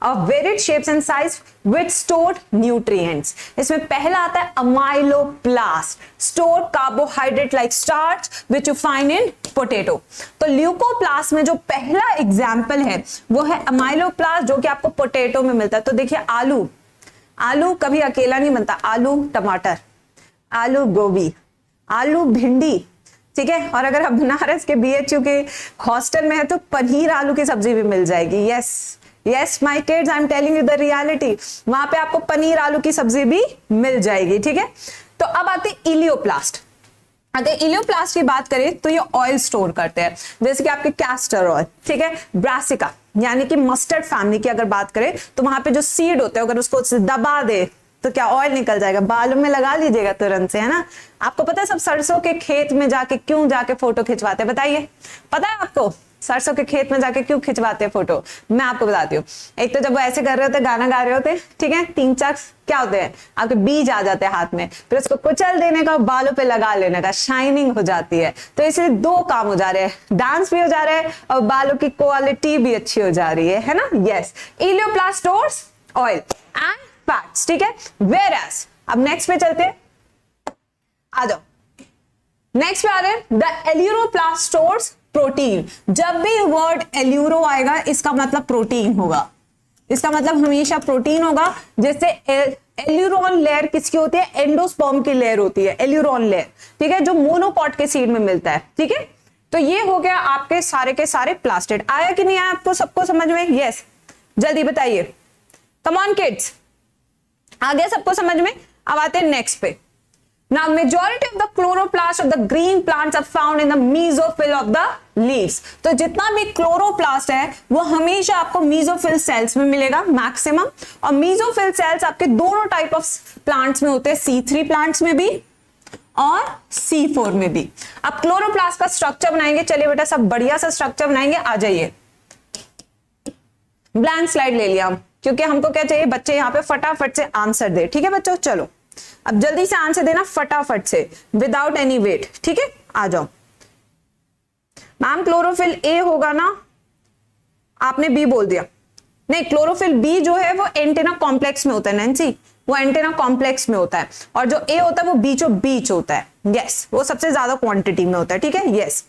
varied shapes and size which stored nutrients. इसमें पहला आता है amyloplast, store carbohydrate like starch which you find in potato. तो ल्यूकोप्लास्ट में जो पहला एग्जाम्पल है वो है अमाइलोप्लास्ट, जो कि आपको पोटैटो में मिलता है। तो देखिए आलू, आलू कभी अकेला नहीं बनता, आलू टमाटर, आलू गोभी, आलू भिंडी, ठीक है। और अगर आप बनारस के BHU के हॉस्टल में है तो पनीर आलू की सब्जी भी मिल जाएगी। Yes yes my kids, I am telling you the reality, वहां पे आपको पनीर आलू की सब्जी भी मिल जाएगी, ठीक है। तो अब आते हैं इलियोप्लास्ट। इलियोप्लास्ट की बात करें तो ये ऑयल स्टोर करते हैं, जैसे कि आपके कैस्टर ऑयल, ठीक है, ब्रासिका यानी कि मस्टर्ड फैमिली की अगर बात करें तो वहां पे जो सीड होते हैं अगर उसको दबा दे तो क्या ऑयल निकल जाएगा, बालों में लगा लीजिएगा तुरंत से, है ना। आपको पता है सब सरसों के खेत में जाके क्यों जाके फोटो खिंचवाते हैं, बताइए, पता है आपको सरसों के खेत में जाके क्यों खिंचवाते हैं फोटो? मैं आपको बताती हूँ। एक तो जब वो ऐसे कर रहे होते, गाना गा रहे होते, ठीक है, 3-4 क्या होते हैं आपके बीज आ जाते हैं हाथ में, फिर उसको कुचल देने का, बालों पे लगा लेने का, शाइनिंग हो जाती है। तो इसलिए 2 काम हो जा रहे हैं, डांस भी हो जा रहा है और बालों की क्वालिटी भी अच्छी हो जा रही है ना। Yes, elaioplast stores oil and fats, ठीक है। वेयरएज अब नेक्स्ट पे चलते हैं, आ जाओ नेक्स्ट पे आ रहे हैं द एल्यूरोप्लास्ट स्टोर्स प्रोटीन। जब भी वर्ड एल्यूरो आएगा इसका मतलब प्रोटीन होगा, इसका मतलब हमेशा प्रोटीन होगा। जैसे एल्यूरोन लेयर किसकी होती है, एंडोस्पर्म की लेयर होती है एल्यूरोन लेयर, ठीक है, जो मोनोकॉट के सीड में मिलता है, ठीक है। तो ये हो गया आपके सारे प्लास्टिड। आया कि नहीं आया आपको सबको समझ में? यस, जल्दी बताइए, कम ऑन किड्स, आ गया सबको समझ में? अब आते हैं नेक्स्ट पे। Now majority of the chloroplast of the green plants are found in the mesophyll of the leaves। तो जितना भी क्लोरोप्लास्ट है वो हमेशा आपको मेसोफिल सेल्स में मिलेगा मैक्सिमम। और मेसोफिल सेल्स आपके दोनों टाइप ऑफ प्लांट्स में होते हैं, C3 प्लांट्स में भी और C4 में भी। अब क्लोरोप्लास्ट का स्ट्रक्चर बनाएंगे, चलिए बेटा सब बढ़िया सा स्ट्रक्चर बनाएंगे, आ जाइए। ब्लैंक स्लाइड ले लिया हम, क्योंकि हमको क्या चाहिए, बच्चे यहाँ पे फटाफट से आंसर दे, ठीक है बच्चों। चलो अब जल्दी से आंसर देना फटाफट से, विदाउट एनी वेट, ठीक है। आ जाओ मैम, क्लोरोफिल ए होगा ना, आपने बी बोल दिया। नहीं, क्लोरोफिल बी जो है वो एंटेना कॉम्प्लेक्स में होता है नैन्सी, वो एंटेना कॉम्प्लेक्स में होता है, और जो ए होता है वो बीचों बीच होता है। यस, वो सबसे ज्यादा क्वांटिटी में होता है, ठीक है। यस,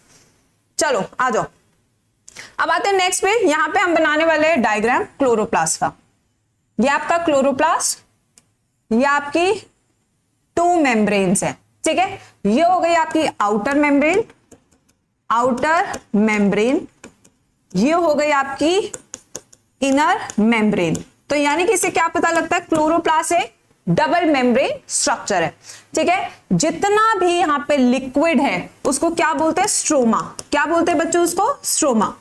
चलो आ जाओ। अब आते हैं नेक्स्ट पे, यहां पे हम बनाने वाले हैं डायग्राम क्लोरोप्लास्ट का। ये आपका क्लोरोप्लास्ट, ये आपकी 2 मेम्ब्रेन्स है, ठीक है। ये हो गई आपकी आउटर मेम्ब्रेन, ये हो गई आपकी इनर मेम्ब्रेन। तो यानी कि इससे क्या पता लगता है, क्लोरोप्लास्ट एक डबल मेम्ब्रेन स्ट्रक्चर है, ठीक है। जितना भी यहां पे लिक्विड है उसको क्या बोलते हैं, स्ट्रोमा। क्या बोलते हैं बच्चों उसको, stroma.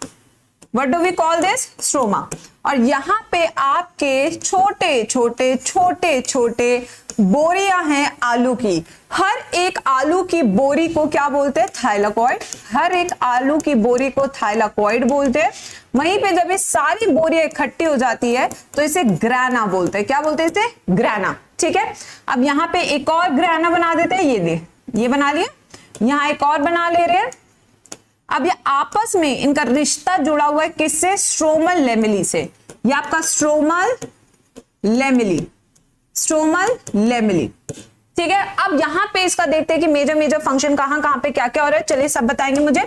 What do we call this? Stroma. और यहां पे आपके छोटे छोटे बोरियां हैं आलू की। हर एक आलू की बोरी को क्या बोलते हैं, थाइलाकॉइड। हर एक आलू की बोरी को थाइलाकॉइड बोलते हैं। वहीं पे जब ये सारी बोरियां इकट्ठी हो जाती है तो इसे ग्राना बोलते हैं। क्या बोलते हैं इसे, ग्राना, ठीक है। अब यहाँ पे एक और ग्राना बना देते हैं, ये बना लिया, यहाँ एक और बना ले रहे हैं। अब ये आपस में इनका रिश्ता जुड़ा हुआ है किससे, स्ट्रोमल लेमिली से। ये आपका स्ट्रोमल लेमिली, ठीक है। अब यहां पे इसका देखते हैं कि मेजर फंक्शन कहां पे क्या क्या हो रहा है, चलिए सब बताएंगे मुझे।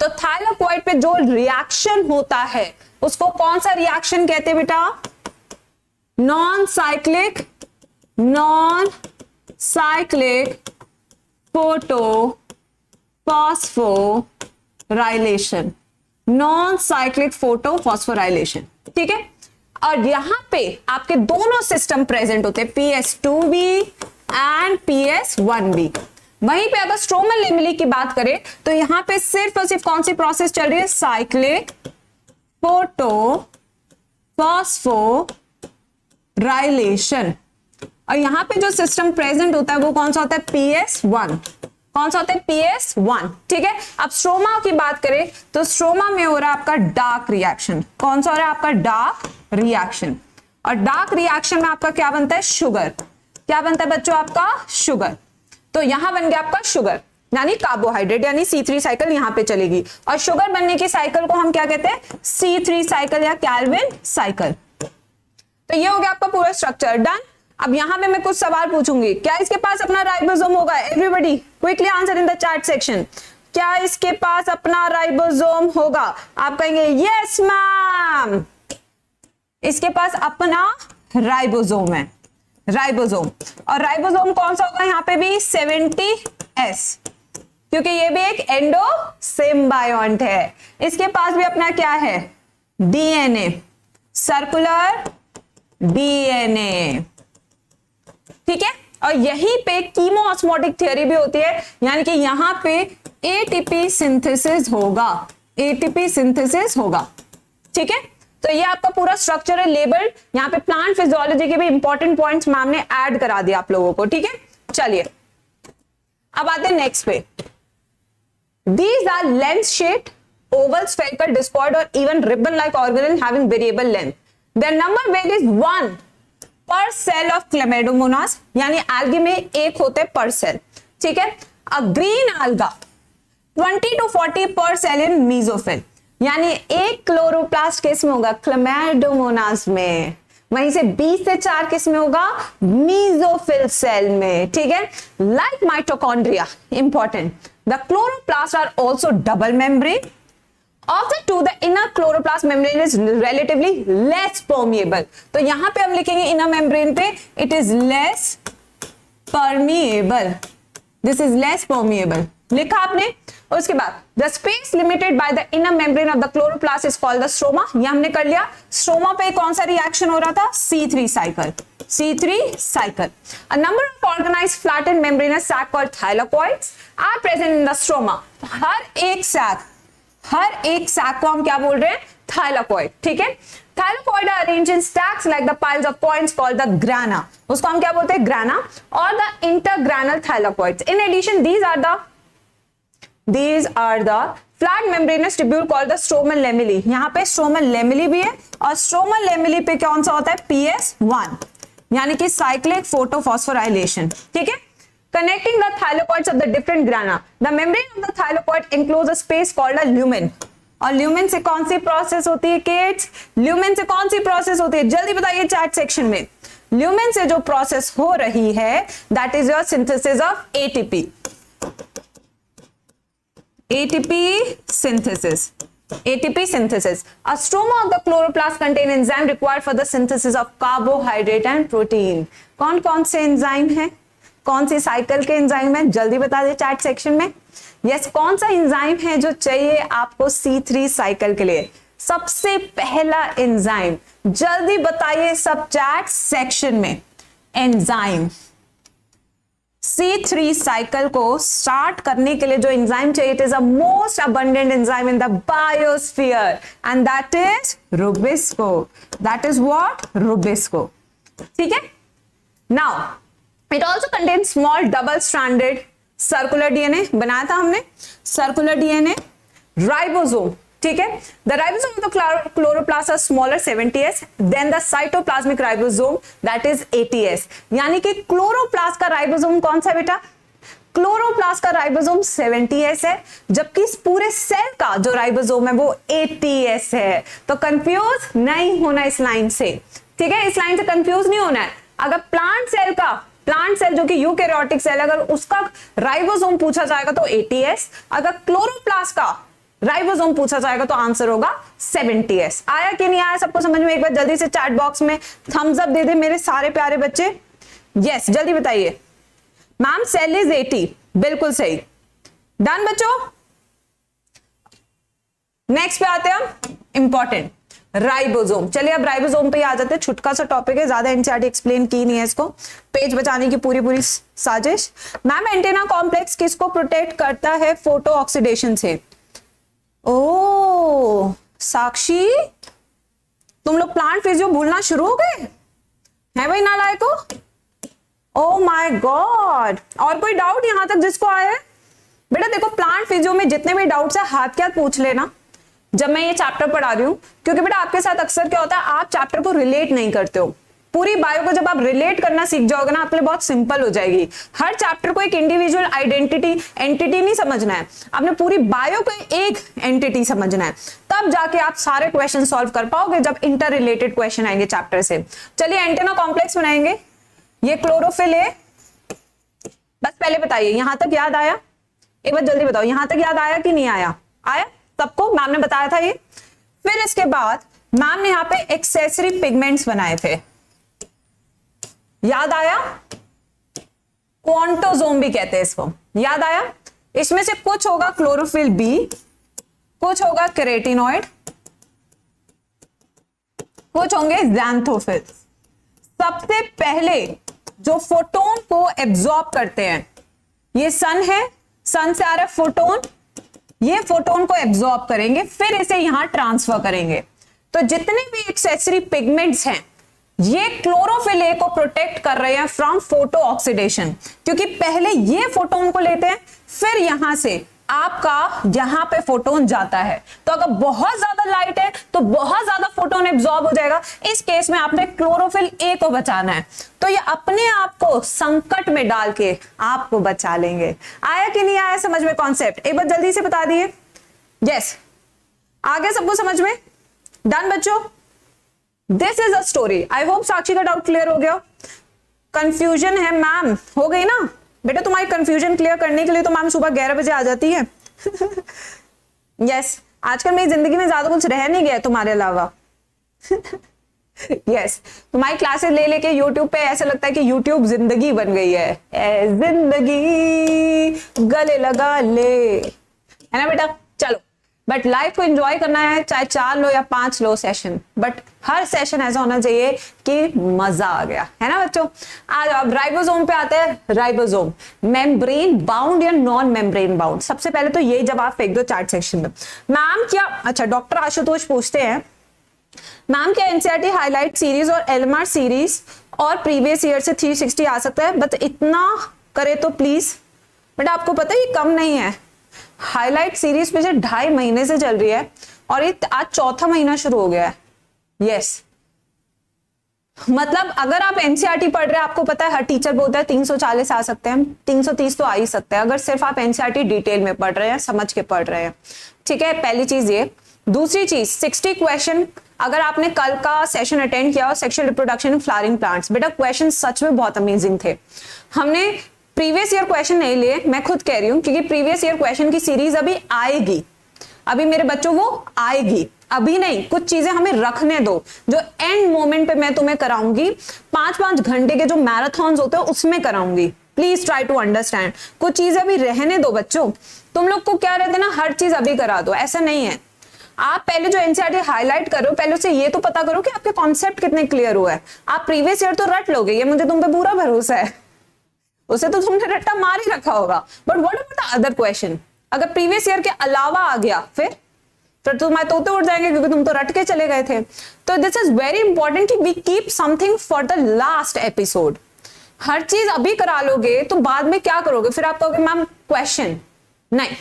तो थाइलाकॉइड पे जो रिएक्शन होता है उसको कौन सा रिएक्शन कहते हैं बेटा, नॉन साइक्लिक फोटोफॉस्फोराइलेशन, ठीक है। और यहां पे आपके दोनों सिस्टम प्रेजेंट होते हैं, PS2B एंड PS1B। वहीं पे अगर स्ट्रोमल लेमिली की बात करें तो यहां पे सिर्फ और सिर्फ कौन सी प्रोसेस चल रही है, साइक्लिक फोटोफॉस्फोराइलेशन। और यहां पे जो सिस्टम प्रेजेंट होता है वो कौन सा होता है, PS1। कौन सा होता है, PS1, ठीक है। अब स्ट्रोमा की बात करें तो स्ट्रोमा में हो रहा है आपका डार्क रिएक्शन। कौन सा हो रहा है आपका, डार्क रिएक्शन। और डार्क रिएक्शन में आपका क्या बनता है, शुगर। क्या बनता है बच्चों, आपका शुगर। तो यहां बन गया आपका शुगर, यानी कार्बोहाइड्रेट, यानी C3 साइकिल यहां पे चलेगी। और शुगर बनने की साइकिल को हम क्या कहते हैं, C3 साइकिल या कैल्विन साइकिल। तो ये हो गया आपका पूरा स्ट्रक्चर डन। अब यहां पे मैं कुछ सवाल पूछूंगी, क्या इसके पास अपना राइबोसोम होगा? Everybody quickly answer in the chat section. क्या इसके पास अपना राइबोसोम होगा? आप कहेंगे यस मैम, इसके पास अपना राइबोसोम है, राइबोसोम। और राइबोसोम कौन सा होगा? यहाँ पे भी 70S, क्योंकि ये भी एक एंडो सिम्बायोंट है। इसके पास भी अपना क्या है? डीएनए, सर्कुलर डीएनए, ठीक है। और यहीं पे कीमोऑस्मोटिक थ्योरी भी होती है, यानी कि यहां पे एटीपी सिंथेसिस होगा, एटीपी सिंथेसिस होगा, ठीक है। तो ये आपका पूरा स्ट्रक्चर है लेबल्ड। यहाँ पे प्लांट फिजियोलॉजी के भी इंपॉर्टेंट पॉइंट्स मैम ने ऐड करा दिया आप लोगों को, ठीक है। चलिए अब आते हैं नेक्स्ट पे। These are lens-shaped, oval, spherical, discoid, or even ribbon-like organelle having variable length. Their number varies 1 per cell of Chlamydomonas, यानी algae में एक होते per cell, ठीक है। A green alga 20 to 40 per cell in mesophyll, यानी एक chloroplast किस में होगा? Chlamydomonas में। वहीं से 20 से 4 किस में होगा? मेसोफिल सेल में, ठीक है। Like mitochondria, important, the chloroplasts are also double membrane. Of the two, the inner chloroplast membrane is relatively less permeable. तो यहां पे हम लिखेंगे inner membrane पे it is less permeable. This is less permeable. लिखा आपने। और उसके बाद the space limited by the inner membrane of the chloroplast is called the stroma. ये हमने कर लिया। स्ट्रोमा पे कौन सा रिएक्शन हो रहा था? C3 cycle. C3 cycle. A number of organized flattened membranous sac called thylakoids are present in the stroma. हर एक सैक को हम क्या बोल रहे हैं? थाइलाकोइड, ठीक है। Thylakoid are arranged in stacks like the piles of points called the grana. उसको हम क्या बोलते हैं? ग्राना। और the intergranal thylakoids. In addition these are the flat membranous tubule called the stromal lamella. यहाँ पे stromal lamella भी है, और stromal lamella पे कौन सा होता है? PS1, यानी कि cyclic photophosphorylation, ठीक है। Connecting the thylakoids of the different grana. The membrane of the thylakoid encloses a space called a lumen. और lumen से कौन सी प्रोसेस होती है किड्स? lumen से कौन सी प्रोसेस होती है? जल्दी बताइए चैट सेक्शन में। lumen से जो प्रोसेस हो रही है that is your synthesis of ATP. ATP synthesis. ATP synthesis. A stroma of the chloroplast contain enzyme required for the synthesis of carbohydrate and protein. कौन कौन से एंजाइम है? कौन सी साइकिल के एंजाइम है? जल्दी बता दे चैट सेक्शन में। यस, कौन सा एंजाइम है जो चाहिए आपको C3 साइकिल के लिए? सबसे पहला एंजाइम, जल्दी बताइए सब चैट सेक्शन में। एंजाइम C3 साइकिल को स्टार्ट करने के लिए जो एंजाइम चाहिए, it is a most abundant enzyme in the biosphere and that is rubisco. That is what? Rubisco, ठीक है। Now it also contain small double stranded circular DNA, बनाया था हमने सर्कुलर डीएनए। राइबोसोम, ठीक है। The ribosome of the chloroplast are smaller 70S than the cytoplasmic ribosome that is 80S। यानी कि chloroplast का राइबोसोम कौन सा बेटा? क्लोरोप्लास्ट का राइबोसोम 70S है, जबकि इस पूरे सेल का जो राइबोसोम है वो 80S है। तो कंफ्यूज नहीं होना इस लाइन से, ठीक है। इस लाइन से कंफ्यूज नहीं होना है। अगर प्लांट सेल जो कि यूकैरियोटिक सेल, अगर उसका राइबोसोम पूछा जाएगा तो 80S, अगर क्लोरोप्लास्ट का राइबोसोम पूछा जाएगा तो आंसर होगा 70S। आया कि नहीं आया सबको समझ में? एक बार जल्दी से चैट बॉक्स में थम्स अप दे दे मेरे सारे प्यारे बच्चे। यस, जल्दी बताइए। मैम सेल इज 80, बिल्कुल सही। डन बच्चों। नेक्स्ट पे आते हैं हम, इंपॉर्टेंट राइबोसोम। चलिए अब राइबोसोम पे आ जाते हैं। छुटका सा टॉपिक है, ज्यादा एनसीईआरटी एक्सप्लेन की नहीं है इसको, पेज बचाने की पूरी साजिश। मैम एंटेना कॉम्प्लेक्स किसको प्रोटेक्ट करता है फोटो ऑक्सीडेशन से? ओ साक्षी, तुम लोग प्लांट फिजियो भूलना शुरू हो गए हैं भाई नालायको। Oh my God. और कोई डाउट यहां तक जिसको आया है? बेटा देखो, प्लांट फिजियो में जितने भी डाउट्स है हाथ क्या पूछ लेना जब मैं ये चैप्टर पढ़ा रही हूँ, क्योंकि बेटा आपके साथ अक्सर क्या होता है, आप चैप्टर को रिलेट नहीं करते हो। पूरी बायो को जब आप रिलेट करना सीख जाओगे ना, आपके लिए बहुत सिंपल हो जाएगी। हर चैप्टर को एक इंडिविजुअल एंटिटी नहीं समझना है, आपने पूरी बायो को एक एंटिटी समझना है, तब जाके आप सारे क्वेश्चन सॉल्व कर पाओगे जब इंटर रिलेटेड क्वेश्चन आएंगे चैप्टर से। चलिए एंटेना कॉम्प्लेक्स बनाएंगे। ये क्लोरोफिल है, बस पहले बताइए यहां तक याद आया? एक बार जल्दी बताओ, यहां तक याद आया कि नहीं आया? आया सबको? मैम ने बताया था ये। फिर इसके बाद मैम ने यहां पे एक्सेसरी पिगमेंट्स बनाए थे, याद आया? क्वांटोसोम भी कहते हैं इसको, याद आया? इसमें से कुछ होगा क्लोरोफिल बी, कुछ होगा केराटिनॉइड, कुछ होंगे ज़ैंथोफिल्स। सबसे पहले जो फोटोन को एब्जॉर्ब करते हैं, ये सन है, सन से आ रहा है फोटोन, ये फोटोन को एब्जॉर्ब करेंगे, फिर इसे यहां ट्रांसफर करेंगे। तो जितने भी एक्सेसरी पिगमेंट्स हैं ये क्लोरोफिल ए को प्रोटेक्ट कर रहे हैं फ्रॉम फोटो ऑक्सीडेशन, क्योंकि पहले ये फोटोन को लेते हैं, फिर यहां से आपका यहां पे फोटोन जाता है। तो अगर बहुत ज्यादा लाइट है तो बहुत ज्यादा फोटोन एब्जॉर्ब हो जाएगा। इस केस में आपने क्लोरोफिल ए को बचाना है, तो ये अपने आप को संकट में डाल के आपको बचा लेंगे। आया कि नहीं आया समझ में कॉन्सेप्ट? एक बार जल्दी से बता दिए। यस, आगे सबको समझ में? डन बच्चों, this is a story. I hope Sakshi का डाउट क्लियर हो गया। कंफ्यूजन है मैम, हो गई ना बेटा? तुम्हारी कंफ्यूजन क्लियर करने के लिए तो मैम सुबह 11 बजे आ जाती है। यस, आजकल मेरी जिंदगी में ज्यादा कुछ रह नहीं गया तुम्हारे अलावा। यस, तुम्हारी क्लासेस ले लेके यूट्यूब पे ऐसा लगता है कि यूट्यूब जिंदगी बन गई है। जिंदगी गले लगा ले, है ना बेटा? चलो, बट लाइफ को एंजॉय करना है, चाहे 4 लो या 5 लो सेशन, बट हर सेशन ऐसा होना चाहिए कि मजा आ गया, है ना बच्चों? आज अब राइबोसोम पे आते हैं। राइबोसोम मेम्ब्रेन बाउंड या नॉन मेम्ब्रेन बाउंड? सबसे पहले तो ये जवाब फेंक दो चार्ट सेक्शन में। मैम क्या, अच्छा डॉक्टर आशुतोष पूछते हैं, मैम क्या एनसीईआरटी हाईलाइट सीरीज और एलएमआर सीरीज और प्रीवियस ईयर से 360 आ सकता है? बट इतना करे तो प्लीज। बट आपको पता है ये कम नहीं है। हाईलाइट सीरीज पिछले 2.5 महीने से चल रही है और ये आज 4था महीना शुरू हो गया है। यस, मतलब अगर आप एनसीईआरटी पढ़ रहे हैं, आपको पता है हर टीचर बोलता है 340 आ सकते हैं, 330 तो आ ही सकते हैं अगर सिर्फ आप एनसीईआरटी डिटेल में पढ़ रहे हैं, समझ के पढ़ रहे हैं। ठीक है, पहली चीज ये। दूसरी चीज 60 क्वेश्चन, अगर आपने कल का सेशन अटेंड किया हो sexual reproduction in flowering plants, बेटा क्वेश्चन सच में बहुत अमेजिंग थे। हमने प्रीवियस ईयर क्वेश्चन नहीं लिए, मैं खुद कह रही हूं, क्योंकि प्रीवियस ईयर क्वेश्चन की सीरीज अभी आएगी, अभी मेरे बच्चों वो आएगी, अभी नहीं, कुछ चीजें हमें रखने दो जो एंड मोमेंट पे मैं तुम्हें कराऊंगी। 5-5 घंटे के जो मैराथन होते हैं उसमें कराऊंगी। प्लीज ट्राई टू अंडरस्टैंड, कुछ चीजें अभी रहने दो बच्चों। तुम लोग को क्या रहते ना, हर चीज अभी करा दो, ऐसा नहीं है। आप पहले जो एनसीईआरटी हाईलाइट करो, पहले उससे ये तो पता करो कि आपके कॉन्सेप्ट कितने क्लियर हुआ है। आप प्रीवियस ईयर तो रट लोगे, ये मुझे तुम पे पूरा भरोसा है, उसे तो तुमने रट्टा मार ही रखा होगा। But what about the other question? अगर प्रीवियस ईयर के अलावा आ गया फिर तुम्हारे तोते उड़ जाएंगे, क्योंकि तुम तो रट के चले गए थे। तो दिस इज वेरी इंपॉर्टेंट कि we keep something for the last episode. हर चीज अभी करा लोगे तो बाद में क्या करोगे? फिर आप कहोगे मैम क्वेश्चन नहीं,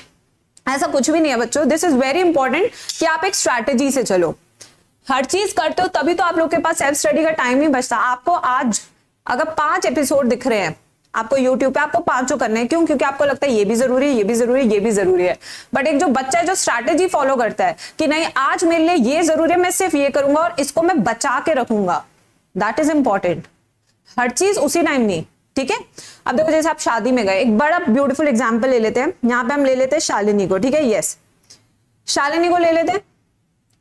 ऐसा कुछ भी नहीं है बच्चों। दिस इज वेरी इंपॉर्टेंट कि आप एक स्ट्रैटेजी से चलो। हर चीज करते हो तभी तो आप लोग के पास सेल्फ स्टडी का टाइम नहीं बचता। आपको आज अगर 5 एपिसोड दिख रहे हैं आपको YouTube पे, आपको 5 करने हैं। क्यों? क्योंकि आपको लगता है ये भी जरूरी है, ये भी जरूरी है, ये भी जरूरी है। बट एक जो बच्चा है जो स्ट्रैटेजी फॉलो करता है कि नहीं आज मेरे लिए ये जरूरी है, मैं सिर्फ ये करूंगा और इसको मैं बचा के रखूंगा, दैट इज इंपॉर्टेंट। हर चीज उसी टाइम नहीं, ठीक है? अब देखो जैसे आप शादी में गए, एक बड़ा ब्यूटीफुल एग्जाम्पल ले लेते हैं। यहाँ पे हम ले लेते हैं शालिनी को, ठीक है? यस, शालिनी को ले लेते हैं।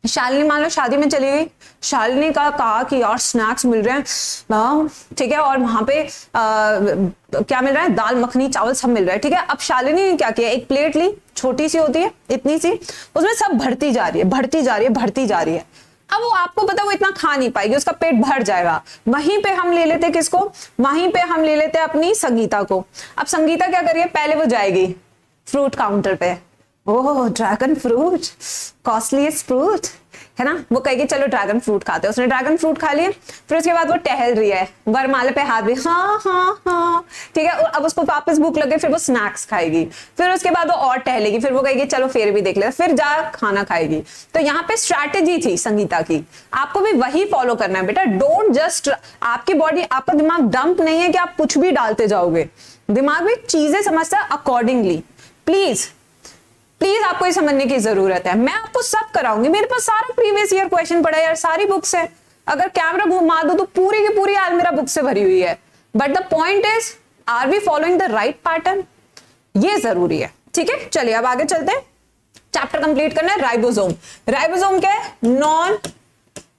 शालिनी मान लो शादी में चली गई, शालिनी का कहा कि यार स्नैक्स मिल रहे हैं, ठीक है, और वहां पे क्या मिल रहा है? दाल मखनी, चावल सब मिल रहा है, ठीक है? अब शालिनी ने क्या किया, एक प्लेट ली, छोटी सी होती है इतनी सी, उसमें सब भरती जा रही है, भरती जा रही है, भरती जा रही है। अब वो आपको पता है वो इतना खा नहीं पाएगी, उसका पेट भर जाएगा। वहीं पे हम ले लेते किसको? वहीं पे हम ले लेते अपनी संगीता को। अब संगीता क्या करिए, पहले वो जाएगी फ्रूट काउंटर पे, ओह ड्रैगन फ्रूट, कॉस्टलीस्ट फ्रूट, है ना, वो कहेगी चलो ड्रैगन फ्रूट खाते हैं, उसने ड्रैगन फ्रूट खा लिया, फिर उसके बाद वो टहल रही है, वरमाला पे हाथ भी हाँ हाँ हाँ, ठीक है, अब उसको वापस भूख लगे, फिर वो स्नैक्स खाएगी, फिर उसके बाद वो और टहलेगी, फिर वो कहेगी चलो फिर भी देख ले, फिर जा खाना खाएगी। तो यहाँ पे स्ट्रैटेजी थी संगीता की, आपको भी वही फॉलो करना है बेटा। डोंट जस्ट, आपकी बॉडी, आपका दिमाग डंप नहीं है कि आप कुछ भी डालते जाओगे, दिमाग में चीजें समझता है अकॉर्डिंगली। प्लीज प्लीज आपको ये समझने की जरूरत है, मैं आपको सब कराऊंगी, मेरे पास सारा प्रीवियस ईयर क्वेश्चन पड़ा है यार, सारी बुक्स है, अगर कैमरा घुमा दो तो पूरी की पूरी आज मेरा बुक से भरी हुई है। But the point is, are we following the right pattern, ये जरूरी है। ठीक है, चलिए अब आगे चलते हैं, चैप्टर कंप्लीट करना है। राइबोसोम, राइबोसोम क्या है? Non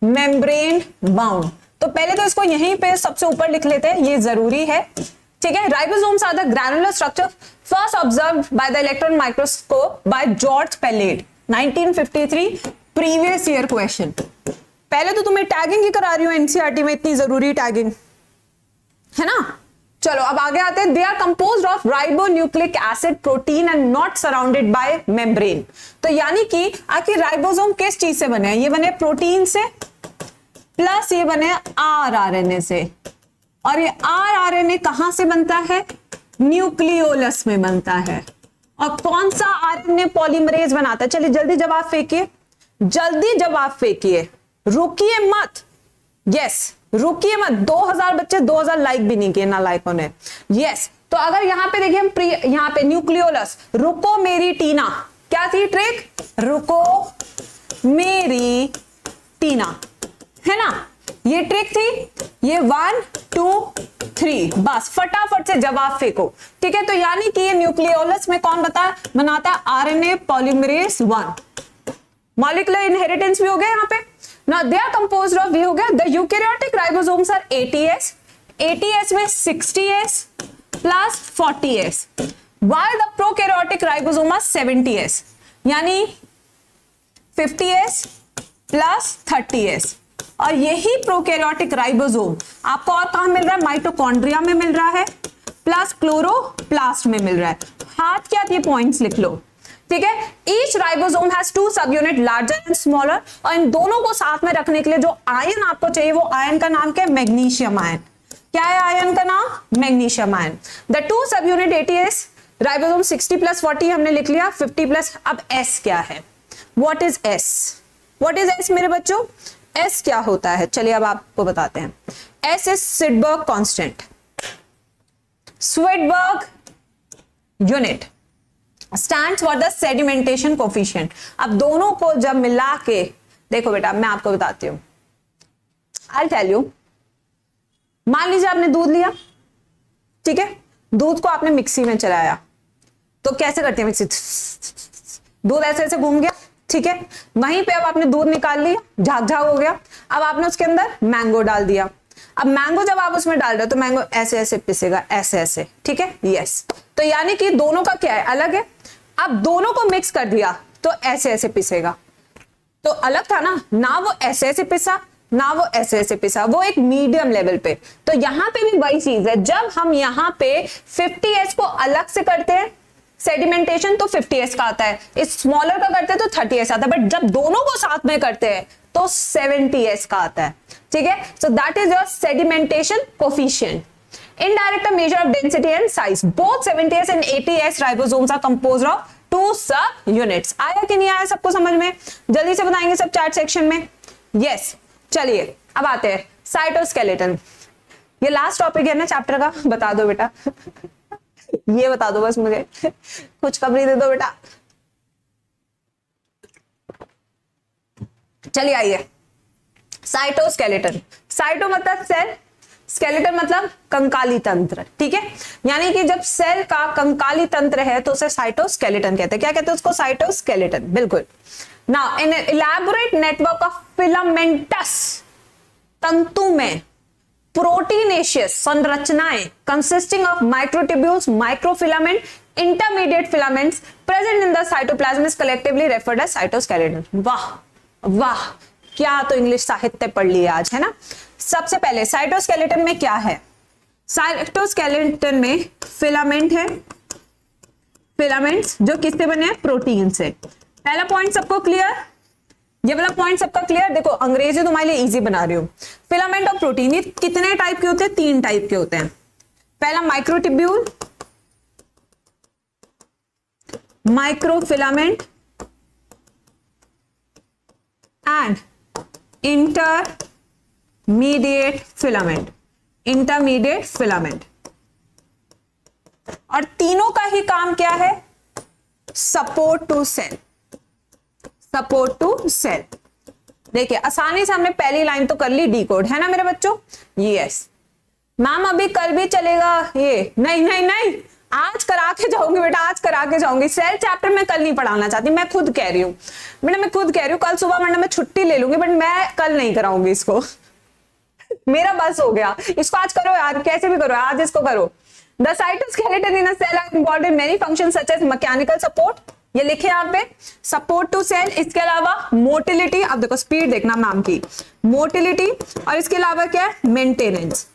membrane bound. तो पहले तो इसको यहीं पे सबसे ऊपर लिख लेते हैं, ये जरूरी है। ठीक है, ribosomes are the granular structure first observed by the electron microscope by George Palade, 1953, previous year question. पहले तो तुम्हें टैगिंग ही करा रही हूं एनसीईआरटी में, इतनी जरूरी टैगिंग है ना। चलो अब आगे आते हैं। They are composed of ribonucleic acid protein and not surrounded by membrane. तो यानी कि आखिर राइबोसोम किस चीज से बने हैं? ये बने प्रोटीन से, प्लस ये बने आरआरएनए से। और ये आरआरएनए कहां से बनता है? न्यूक्लियोलस में बनता है। और कौन सा आरएनए पॉलीमरेज बनाता है? चलिए जल्दी जवाब फेंकिए, जल्दी जवाब फेंकिए, रुकिए मत। यस, रुकिए मत। 2000 बच्चे 2000 लाइक भी नहीं किए ना लाइकों ने। यस, तो अगर यहां पे देखिए हम यहां पे न्यूक्लियोलस, रुको मेरी टीना, क्या थी ट्रिक? रुको मेरी टीना, है ना, ये ट्रिक थी। ये 1 2 3, बस फटाफट से जवाब फेंको। ठीक है, तो यानी कि ये न्यूक्लियोलस में कौन बनाता है? RNA polymerase 1। मॉलिक्यूलर इनहेरिटेंस भी हो गया यहाँ पे। Now they are composed of, ये हो गया, the eukaryotic ribosomes are 80s, 80s में 60s plus 40s, while the prokaryotic ribosome are 70s, यानी 50s plus 30s। और यही प्रोकैरियोटिक राइबोसोम आपको और कहां मिल रहा है? माइटोकॉन्ड्रिया में मिल रहा है, प्लस क्लोरोप्लास्ट में मिल रहा है। हाथ क्या, ये पॉइंट्स लिख लो। ठीक है, ईच राइबोसोम हैज 2 सब यूनिट, लार्जर एंड स्मॉलर। और इन दोनों को साथ में रखने के लिए जो आयन आपको चाहिए, वो आयन का नाम क्या है? Magnesium ion. क्या है आयन का नाम? Magnesium ion. द 2 सब यूनिट 80s, राइबोसोम 60 प्लस 40 हमने लिख लिया, 50 प्लस। अब एस क्या है? What is S? What is S मेरे बच्चों? एस क्या होता है? चलिए अब आपको बताते हैं। S is Svedberg constant, Svedberg unit, stands for the sedimentation coefficient. अब दोनों को जब मिला के देखो बेटा, मैं आपको बताती हूं, आई टेल यू। मान लीजिए आपने दूध लिया, ठीक है, दूध को आपने मिक्सी में चलाया, तो कैसे करते हैं मिक्सी? दूध ऐसे ऐसे घूम गया, ठीक है, वहीं पे अब आपने दूध निकाल लिया, झाग झाग हो गया। अब आपने उसके अंदर मैंगो डाल दिया। अब मैंगो जब आप उसमें डाल रहे हो तो मैंगो ऐसे ऐसे पिसेगा, ऐसे ऐसे, ठीक है। यस, तो यानी कि दोनों का क्या है? अलग है। अब दोनों को मिक्स कर दिया तो ऐसे ऐसे पिसेगा। तो अलग था ना वो ऐसे ऐसे पिसा, ना वो ऐसे ऐसे पिसा, वो एक मीडियम लेवल पे। तो यहां पे भी वही चीज है, जब हम यहां पे 50s को अलग से करते हैं सेडिमेंटेशन, तो 50s का आता है, इस स्मॉलर का करते हैं तो 30s आता है, बट जब दोनों को साथ में करते हैं तो 70s का आता है। ठीक है, so that is your sedimentation coefficient. Indirect measure of density and size. Both 70s and 80s ribosomes are composed of 2 sub units. आया कि नहीं आया सबको समझ में? जल्दी से बताएंगे सब चैट सेक्शन में। Yes, चलिए अब आते हैं साइटोस्केलेटन। ये लास्ट टॉपिक है ना चैप्टर का, बता दो बेटा। ये बता दो बस मुझे, कुछ खबरी दे दो बेटा। चलिए आइए, साइटोस्केलेटन। साइटो मतलब सेल, स्केलेटन मतलब कंकाली तंत्र। ठीक है, यानी कि जब सेल का कंकाली तंत्र है तो उसे साइटोस्केलेटन कहते हैं। क्या कहते हैं उसको? साइटोस्केलेटन, बिल्कुल। Now in elaborate network of filamentous तंतु में प्रोटीनेशियस संरचनाएं consisting of microtubules, microfilament, intermediate filaments present in the cytoplasm is collectively referred as cytoskeleton. वाह वाह, क्या तो इंग्लिश साहित्य पढ़ लिया आज, है ना। सबसे पहले साइटोस्केलेटन में क्या है? साइटोस्केलेटन में फिलामेंट है, फिलामेंट्स जो किससे बने हैं? प्रोटीन से। पहला पॉइंट सबको क्लियर? ये वाला पॉइंट सबका क्लियर? देखो अंग्रेजी तुम्हारे लिए इजी बना रही हूँ। फिलामेंट ऑफ प्रोटीन ये कितने टाइप के होते हैं? 3 टाइप के होते हैं। पहला microtubule, microfilament and intermediate filament. Intermediate filament, और तीनों का ही काम क्या है? Support to cell. Support to cell. देखिए आसानी से हमने पहली लाइन तो कर ली डिकोड, है ना मेरे बच्चों? यस मैम अभी कल भी चलेगा ये? नहीं नहीं नहीं, आज करा के जाऊंगी बेटा, आज करा के जाऊंगी। सेल चैप्टर में कल नहीं पढ़ाना चाहती, मैं खुद कह रही हूँ बेटा, मैं खुद कह रही हूँ कल सुबह वरना मैं छुट्टी ले लूंगी, बट मैं कल नहीं कराऊंगी इसको। मेरा बस हो गया, इसको आज करो यार, कैसे भी करो आज इसको करो। The cytoskeleton in a cell are involved in many functions such as mechanical support, ये लिखे यहाँ पे, सपोर्ट टू सेल। इसके अलावा मोटिलिटी, अब देखो स्पीड देखना मैम की, मोटिलिटी, और इसके अलावा क्या है? मेंटेनेंस।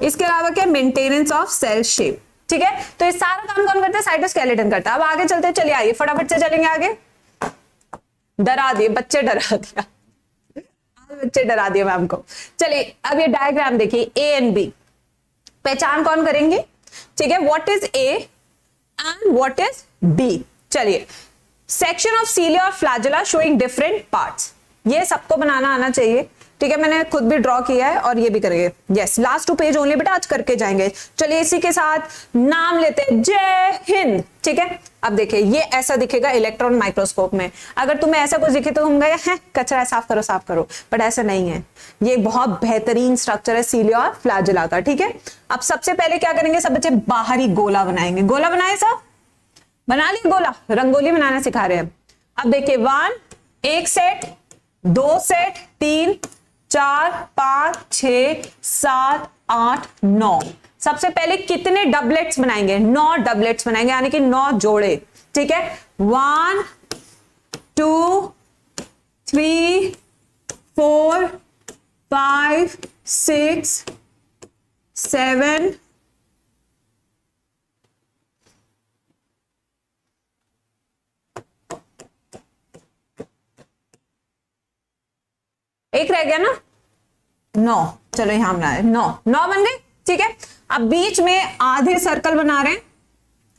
इसके अलावा क्या? Maintenance of cell shape. ठीक है, तो ये सारा काम कौन करता है? साइटोस्केलेटन करता है। अब आगे चलते हैं, चलिए आइए फटाफट से चलेंगे आगे। डरा दिए बच्चे, डरा दिया बच्चे, डरा दिए मैम को। चलिए अब ये डायग्राम देखिए, ए एंड बी, पहचान कौन करेंगे? ठीक है, what is A and what is B. चलिए, सेक्शन ऑफ सीलिया और फ्लैजेला शोइंग डिफरेंट पार्ट्स, ये सबको बनाना आना चाहिए। ठीक है, मैंने खुद भी ड्रॉ किया है और ये भी करेंगे। यस, लास्ट 2 पेज ओनली बेटा, आज करके जाएंगे। चलिए इसी के साथ नाम लेते हैं, जय हिंद। ठीक है, अब देखिए ये ऐसा दिखेगा इलेक्ट्रॉन माइक्रोस्कोप में। अगर तुम्हें ऐसा कुछ दिखे तो तुम गए हैं कचरा साफ करो साफ करो, बट ऐसा नहीं है। ये बहुत बेहतरीन स्ट्रक्चर है सीलिया और फ्लैजेला का। ठीक है, अब सबसे पहले क्या करेंगे सब बच्चे? बाहरी गोला बनाएंगे। गोला बनाए सब? बना लिया गोला, रंगोली बनाना सिखा रहे हैं। अब देखिए 1, 1 सेट, 2 सेट, 3, 4, 5, 6, 7, 8, 9। सबसे पहले कितने डबलेट्स बनाएंगे? 9 डबलेट्स बनाएंगे, यानी कि 9 जोड़े। ठीक है, 1, 2, 3, 4, 5, 6, 7, 1 रह गया ना? 9, चलो यहां बना रहे 9 बन गए। ठीक है, अब बीच में आधे सर्कल बना रहे हैं।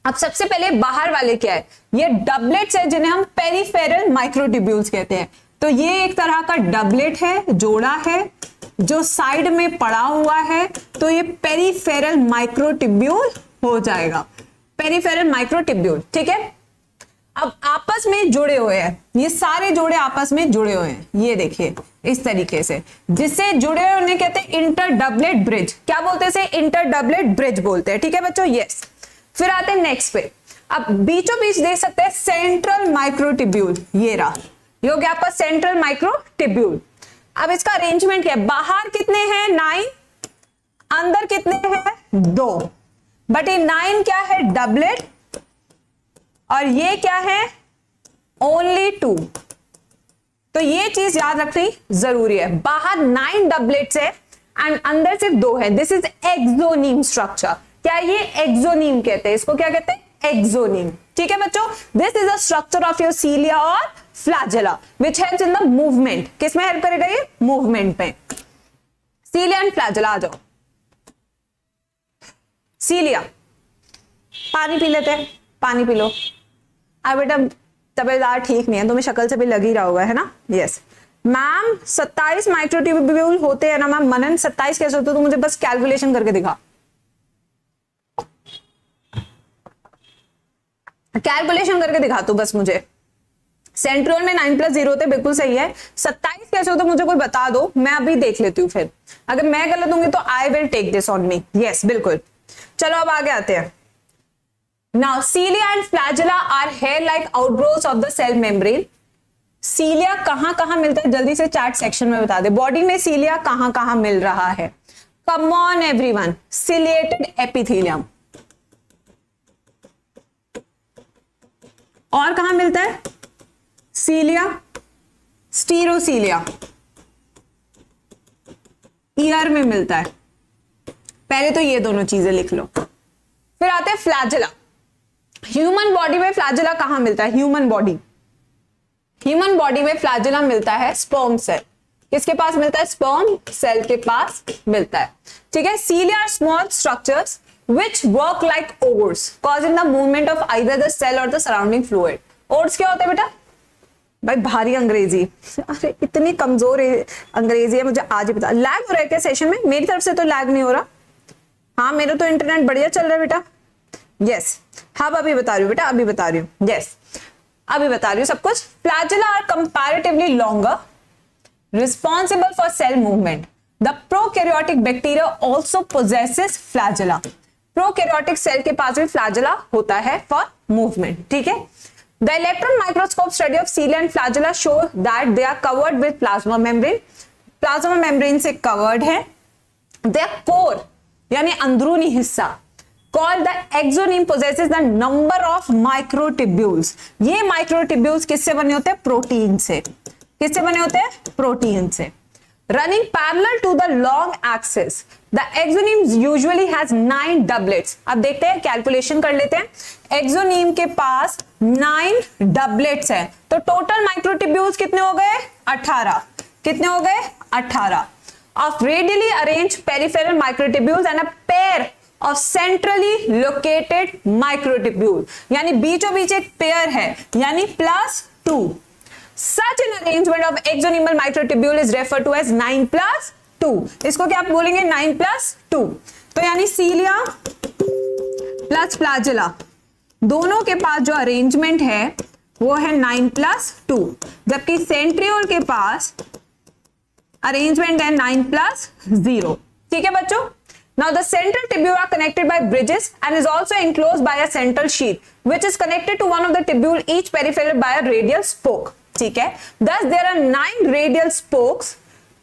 अब सबसे पहले बाहर वाले क्या है? ये डबलेट्स है जिन्हें हम पेरिफेरल माइक्रोट्यूब्यूल्स कहते हैं। तो ये एक तरह का डबलेट है, जोड़ा है जो साइड में पड़ा हुआ है, तो ये पेरिफेरल माइक्रोट्यूब्यूल हो जाएगा, पेरिफेरल माइक्रोट्यूब्यूल। ठीक है, अब आपस में जुड़े हुए हैं, ये सारे जोड़े आपस में जुड़े हुए हैं, ये देखिए इस तरीके से, जिससे जुड़े हुए उन्हें कहते हैं इंटर डबलेट ब्रिज। क्या बोलते हैं इसे? इंटर डबलेट ब्रिज बोलते हैं। ठीक है बच्चों, यस। फिर आते हैं नेक्स्ट पे। अब बीचों बीच देख सकते हैं सेंट्रल माइक्रोट्यूब्यूल, ये रहा, ये हो गया आपका सेंट्रल माइक्रोट्यूब्यूल। अब इसका अरेंजमेंट क्या है? बाहर कितने हैं? 9, अंदर कितने हैं? 2, बट ये 9 क्या है? डबलेट, और ये क्या है? ओनली 2। तो ये चीज याद रखनी जरूरी है, बाहर 9 डबलेट्स है एंड अंदर सिर्फ 2 है। This is axoneme structure. क्या ये? एक्सोनीम कहते हैं इसको। क्या कहते हैं? एक्सोनीम। ठीक है बच्चों, this is the structure of your cilia और flagella which helps in the movement. किसमें हेल्प करेगा ये? मूवमेंट में। सीलिया एंड फ्लैजेला, आ जाओ। सीलिया, पानी पी लेते हैं, पानी पी लो। अब बेटा तबीयत ठीक नहीं है, तुम्हें शक्ल से भी लग ही रहा होगा, है ना? यस मैम, 27 माइक्रोट्यूब्यूल होते हैं ना मैम? मनन 27 कैसे होते? तो मुझे बस कैलकुलेशन करके दिखा, कैलकुलेशन करके दिखा तू बस मुझे। सेंट्रोल में 9 + 0 होते, बिल्कुल सही है। 27 कैसे होते मुझे कोई बता दो, मैं अभी देख लेती हूँ। फिर अगर मैं गलत होंगी तो I will take this on me. Yes बिल्कुल। चलो अब आगे आते हैं। Now, cilia and flagella are hair-like outgrowths of the cell membrane. सीलिया कहां कहां मिलता है? जल्दी से चैट सेक्शन में बता दे, बॉडी में सीलिया कहां कहां मिल रहा है? Come on everyone, ciliated epithelium. और कहां मिलता है सीलिया? स्टीरोसीलिया, ईयर में मिलता है। पहले तो ये दोनों चीजें लिख लो। फिर आते हैं फ्लैजेला। ह्यूमन बॉडी में फ्लैजेला कहां मिलता है? ह्यूमन बॉडी, ह्यूमन बॉडी में फ्लैजिला मिलता है स्पर्म सेल, किसके पास मिलता है? स्पर्म सेल के पास मिलता है, ठीक है। Cilia are small structures which work like oars causing the movement of either the cell or the surrounding fluid. oars क्या होता है बेटा? भाई भारी अंग्रेजी, अरे इतनी कमजोर अंग्रेजी है, मुझे आज ही पता। लैग हो रहा है क्या सेशन में? मेरी तरफ से तो लैग नहीं हो रहा। हाँ मेरा तो इंटरनेट बढ़िया चल रहा है बेटा। यस हाँ अभी बता रही हूँ बेटा, अभी बता रही हूँ। यस अभी बता रही हूँ सब कुछ। Flagella are comparatively longer, responsible for cell movement. The prokaryotic bacteria also possesses flagella. Prokaryotic cell के पास भी फ्लैजिला होता है फॉर मूवमेंट, ठीक है। The electron microscope study of cilia and flagella show that they are covered with plasma membrane. Plasma membrane से covered है। Their core यानी अंदरूनी हिस्सा called the axoneme possesses the number of microtubules. ये microtubules किससे बने होते हैं? प्रोटीन से। किससे बने होते हैं? प्रोटीन से। Running parallel to the long axis, the exonym usually has 9 doublets. अब देखते हैं, कैलकुलेशन कर लेते हैं। एक्सोनीम के पास 9 डबलेट्स है, तो टोटल माइक्रोट्यूब्यूल्स कितने हो गए? 18। कितने हो गए? 18 of radially arranged peripheral microtubules and a pair of centrally located microtubule, यानी बीचों बीच एक पेयर है, यानी +2। Such an arrangement of exonymal microtubule is referred to as 9+2। इसको क्या आप बोलेंगे? 9+2। तो यानी सीलिया प्लस फ्लैजिला दोनों के पास जो अरेंजमेंट है वो है 9+2, जबकि सेंट्रियोल के पास अरेंजमेंट है 9+0। ठीक है बच्चों। Now the central tubule are connected by bridges and is also enclosed by a central sheath which is connected to one of the tubule each peripheral by a radial spoke। ठीक है। Thus there are 9 radial spokes।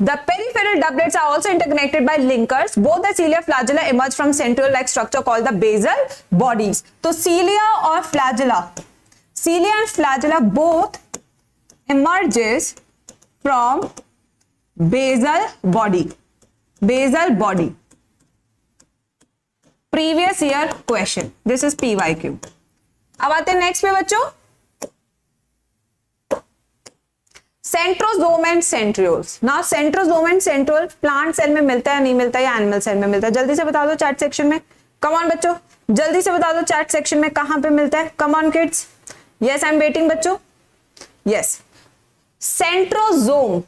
The peripheral doublets are also interconnected by linkers। Both the cilia flagella emerge from centriole-like structure called the basal bodies। तो cilia और flagella, cilia and flagella both emerges from basal body। basal body। Previous year question। This is PYQ। अब आते हैं next पे बच्चों, centrosome and centrioles. Now centrosome and centriole plant cell में मिलता है, नहीं मिलता है, या एनिमल सेल में मिलता है? जल्दी से बता दो चैट सेक्शन में। कम ऑन बच्चों, जल्दी से बता दो चैट सेक्शन में कहां पे मिलता है। Come on kids. Yes I am waiting बच्चों। Yes, centrosome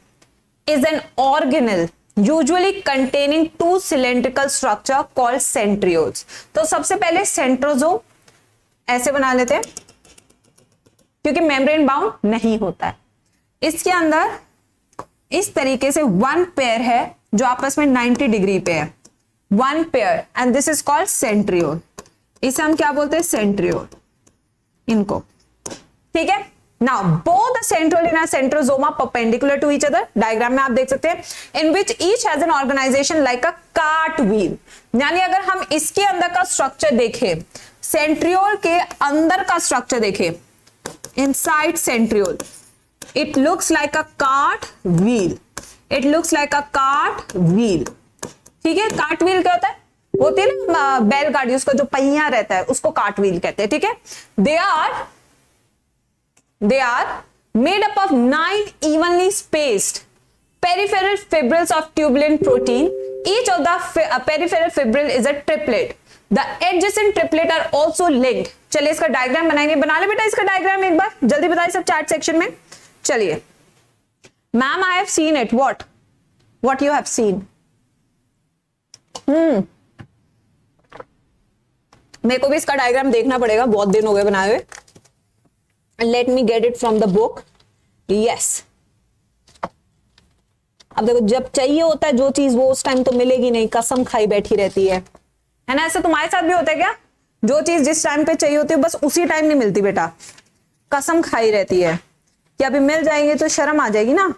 is an organelle usually containing 2 cylindrical structure called centrioles. तो सबसे पहले सेंट्रोजोम ऐसे बना लेते हैं क्योंकि मेम्ब्रेन बाउंड नहीं होता है। इसके अंदर इस तरीके से 1 पेयर है जो आपस में 90 डिग्री पे है, 1 pair, and this is called centriole. इसे हम क्या बोलते हैं? सेंट्रियोल इनको। ठीक है। Now both the centriole in centrosome perpendicular to each other. Diagram में आप देख सकते हैं, in which each has an organization like a cart wheel. यानी अगर हम इसके अंदर का स्ट्रक्चर देखें, सेंट्रियोल के अंदर का स्ट्रक्चर देखें, inside centriole, it looks like a cart wheel। it looks like a cart wheel। ठीक है। कार्ट व्हील क्या होता है? होती है ना बैलगाड़ी, उसका जो पहिया रहता है उसको कार्ट व्हील कहते हैं। ठीक है। they are made up of 9 evenly spaced peripheral fibrils of tubulin protein। each of the peripheral fibril is a triplet। the adjacent triplet are also linked। चलिए इसका डायग्राम बनाएंगे। बना ले बेटा इसका डायग्राम एक बार, जल्दी बताइए सब चैट सेक्शन में। चलिए। Ma'am I have seen it. What you have seen? मेरे को भी इसका डायग्राम देखना पड़ेगा, बहुत दिन हो गए बनाए हुए। Let me get it from the book. Yes, अब देखो जब चाहिए होता है जो चीज वो उस टाइम तो मिलेगी नहीं, कसम खाई बैठी रहती है ना। ऐसा तुम्हारे साथ भी होता है क्या? जो चीज जिस टाइम पे चाहिए होती है बस उसी टाइम नहीं मिलती बेटा, कसम खाई रहती है कि अभी मिल जाएंगे तो शर्म आ जाएगी ना।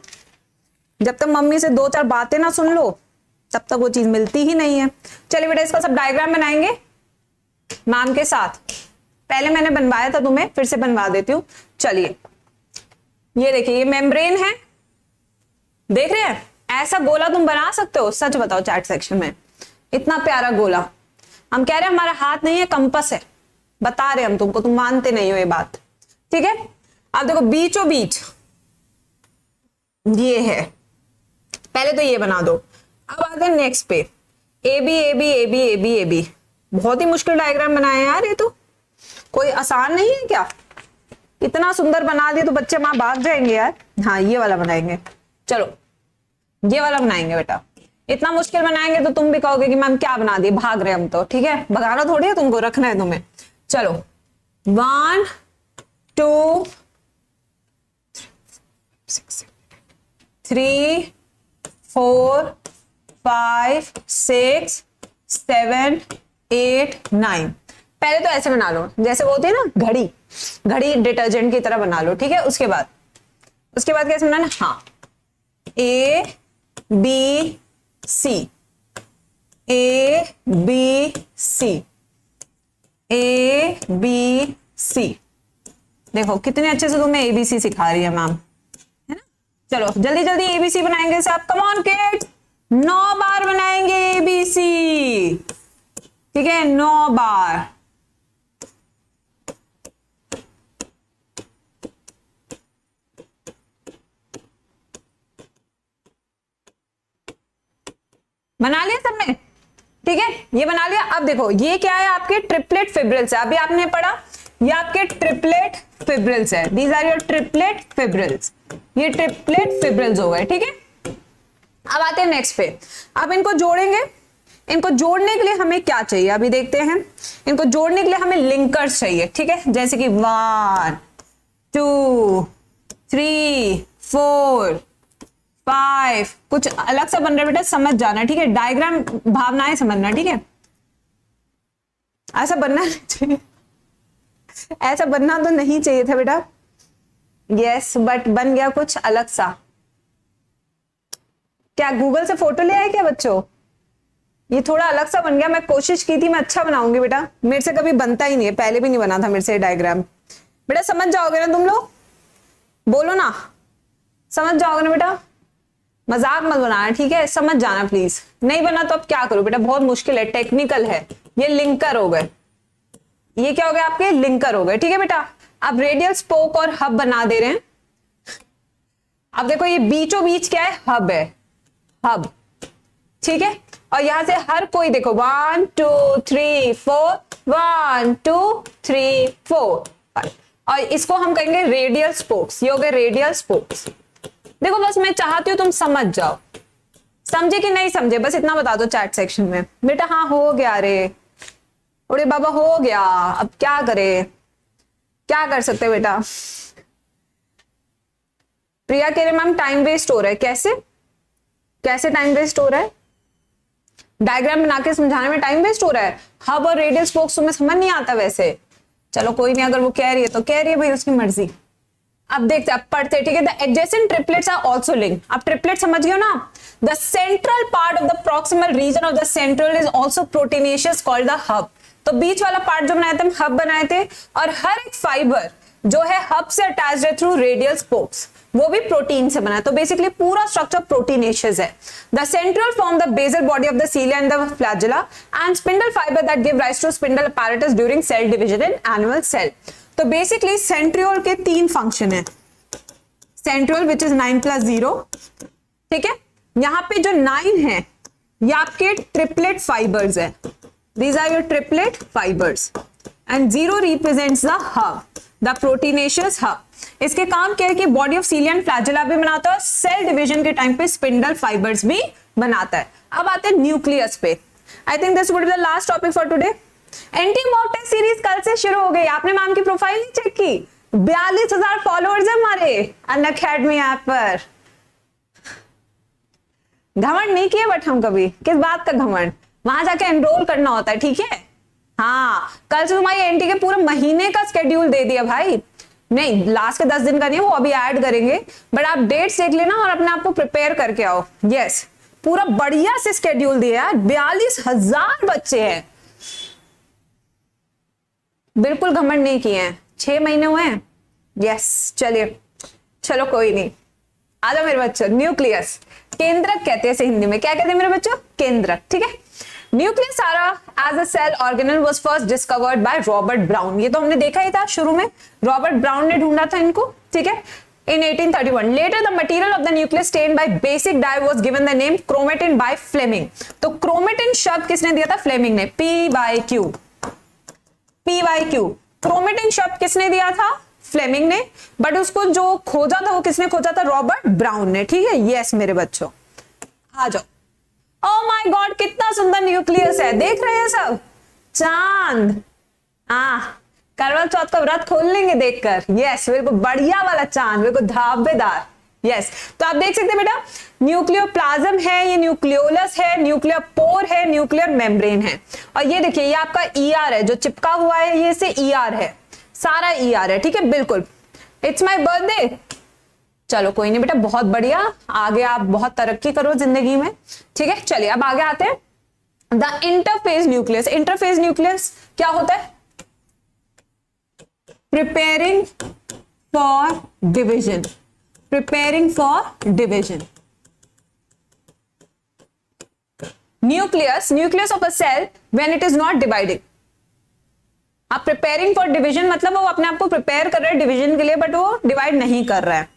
जब तक मम्मी से 2-4 बातें ना सुन लो तब तक वो चीज मिलती ही नहीं है। चलिए बेटा इसका सब डायग्राम बनाएंगे मैम के साथ। पहले मैंने बनवाया था तुम्हें, फिर से बनवा देती हूँ। चलिए ये देखिए, ये मेम्ब्रेन है, देख रहे हैं? ऐसा गोला तुम बना सकते हो? सच बताओ चैट सेक्शन में। इतना प्यारा गोला। हम कह रहे हैं हमारा हाथ नहीं है, कंपास है। बता रहे हम तुमको, तुम मानते नहीं हो ये बात। ठीक है। अब देखो बीचों बीच ये है, पहले तो ये बना दो। अब आते हैं नेक्स्ट पे, A B A B A B A B A B. बहुत ही मुश्किल डायग्राम बनाए हैं यार, ये तो कोई आसान नहीं है क्या? इतना सुंदर बना दिया तो बच्चे वहां भाग जाएंगे यार। हाँ ये वाला बनाएंगे, चलो ये वाला बनाएंगे बेटा। इतना मुश्किल बनाएंगे तो तुम भी कहोगे कि मैम क्या बना दिए, भाग रहे हम तो। ठीक है, भगाना थोड़ी है तुमको, रखना है तुम्हें। चलो 1 2 3 4 5 6 7 8 9। पहले तो ऐसे बना लो जैसे वो होती है ना घड़ी, घड़ी डिटर्जेंट की तरह बना लो। ठीक है, उसके बाद कैसे बनाना? हाँ, A B C, A B C, A B C. देखो कितने अच्छे से तुम्हें एबीसी सिखा रही है मैम, है ना। चलो जल्दी जल्दी एबीसी बनाएंगे सब। कम ऑन किड्स, 9 बार बनाएंगे एबीसी। ठीक है, 9 बार। बना लिया सबने? ठीक है, ये बना लिया। अब देखो ये क्या है, आपके ट्रिपलेट फिब्रिल्स है। अभी आपने पढ़ा ये आपके ट्रिपलेट फिब्रिल्स है। These are your triplet fibrils. ये ट्रिपलेट फिब्रिल्स हो गए। ठीक है, अब आते हैं नेक्स्ट पे। अब इनको जोड़ेंगे। इनको जोड़ने के लिए हमें क्या चाहिए अभी देखते हैं। इनको जोड़ने के लिए हमें लिंकर्स चाहिए। ठीक है, जैसे कि 1 2 3 4 5। कुछ अलग सा बन रहा है बेटा, समझ जाना। ठीक है, डायग्राम भावनाएं समझना। ठीक है, ऐसा बनना नहीं चाहिए, ऐसा बनना तो नहीं चाहिए था बेटा। यस, बट बन गया कुछ अलग सा। क्या गूगल से फोटो ले आए क्या बच्चों? ये थोड़ा अलग सा बन गया। मैं कोशिश की थी मैं अच्छा बनाऊंगी बेटा, मेरे से कभी बनता ही नहीं है, पहले भी नहीं बना था मेरे से डायग्राम। बेटा समझ जाओगे ना तुम लोग? बोलो ना, समझ जाओगे ना बेटा? मजाक मत बनाना, ठीक है, समझ जाना प्लीज। नहीं बना तो अब क्या करो बेटा, बहुत मुश्किल है, टेक्निकल है। ये लिंकर हो गए, ये क्या हो गए आपके लिंकर हो गए। ठीक है बेटा, अब रेडियल स्पोक और हब बना दे रहे हैं। अब देखो ये बीचों बीच क्या है, हब है, हब। ठीक है, और यहां से हर कोई देखो 1 2 3 4 1 2 3 4 5, और इसको हम कहेंगे रेडियल स्पोक्स। ये हो गए रेडियल स्पोक्स। देखो बस मैं चाहती हूं तुम समझ जाओ, समझे कि नहीं समझे बस इतना बता दो चैट सेक्शन में। बेटा हाँ हो गया रे, अरे बाबा हो गया, अब क्या करे, क्या कर सकते बेटा। प्रिया कह रहे मैम टाइम वेस्ट हो रहा है। कैसे कैसे टाइम वेस्ट हो रहा है? डायग्राम बना के समझाने में टाइम वेस्ट हो रहा है? हब और रेडियल स्पोक्स तुम्हें समझ नहीं आता वैसे। चलो कोई नहीं, अगर वो कह रही है तो कह रही है भाई, उसकी मर्जी। अब देखते अब पढ़ते। ठीक है, the adjacent triplets are also linked. अब ट्रिपलेट समझ गए हो ना? The central part of the proximal region of the central is also proteinaceous called the hub. तो बीच वाला पार्ट जो बनाए थे हम हब बनाए थे, और हर एक फाइबर जो है हब से अटैच्ड है थ्रू रेडियल स्पोक्स, वो भी प्रोटीन से बना है। तो बेसिकली पूरा स्ट्रक्चर प्रोटीनेशियस है। The central form the basal body of the cilia and the flagella and spindle fiber that give rise to spindle apparatus during cell division in animal cell. तो basically centriole के 3 function है। Centriole which is 9+0। ठीक है, यहां पे जो 9 है ये आपके ट्रिपलेट फाइबर्स है। These are your triplet fibers and 0 represents the hub, the proteinaceous hub. इसके काम क्या है कि body of cilia and flagella भी बनाता है और सेल डिवीजन के टाइम पे स्पिंडल फाइबर्स भी बनाता है। अब आते हैं न्यूक्लियस पे। I think this would be the last topic for today. Anti mock test series कल से शुरू हो गई। आपने मैम की प्रोफाइल नहीं चेक की? 42,000 फॉलोअर्स है हमारे अनअकैडमी ऐप पर। घमंड नहीं किया बट हम कभी, किस बात का घमंड, वहां जाके एनरोल करना होता है। ठीक है, हाँ कल से तुम्हारी एनटी के पूरे महीने का स्केड्यूल दे दिया भाई। नहीं लास्ट के 10 दिन का नहीं, वो अभी ऐड करेंगे, बट आप डेट्स देख लेना और अपने आप को प्रिपेयर करके आओ। यस, पूरा बढ़िया से स्केड्यूल दिया यार। 42,000 बच्चे हैं, बिल्कुल घमंड नहीं किए हैं। 6 महीने हुए हैं। यस चलिए, चलो कोई नहीं। आ जाओ मेरे बच्चों। न्यूक्लियस, केंद्रक कहते हैं इसे हिंदी में। क्या कहते हैं मेरे बच्चों? केंद्रक। ठीक है, न्यूक्लियस सारा as a cell organelle was first discovered by Robert Brown. ये तो हमने देखा ही था शुरू में, रॉबर्ट ब्राउन ने ढूंढा था इनको। ठीक है, in 1831. Later the material of the nucleus stained by basic dye was given the name chromatin by Fleming. तो chromatin शब्द किसने दिया था? Fleming ने. PYQ. chromatin शब्द किसने दिया था? Fleming ने. बट उसको जो खोजा था वो किसने खोजा था? रॉबर्ट ब्राउन ने. ठीक है, यस मेरे बच्चों, आ जाओ. Oh my God, कितना सुंदर न्यूक्लियस है, देख रहे हैं सब? चांद. करवा चौथ का व्रत खोल लेंगे देखकर. यस, बिल्कुल बढ़िया वाला चांद, बिल्कुल धाबेदार. यस, तो आप देख सकते हैं बेटा, न्यूक्लियोप्लाज्म है, ये न्यूक्लियोलस है, न्यूक्लियर पोर है, न्यूक्लियर मेम्ब्रेन है. और ये देखिए, ये आपका ईआर है जो चिपका हुआ है, ये से ईआर है, सारा ईआर है. ठीक है, बिल्कुल. It's my birthday. चलो कोई नहीं बेटा, बहुत बढ़िया, आगे आप बहुत तरक्की करो जिंदगी में. ठीक है, चलिए अब आगे आते हैं. The interphase nucleus. Interphase nucleus क्या होता है? Preparing for division. Preparing for division. Nucleus of a cell when it is not dividing. आप प्रिपेयरिंग फॉर डिविजन मतलब वो अपने आप को प्रिपेयर कर रहा है डिविजन के लिए, बट वो डिवाइड नहीं कर रहा है.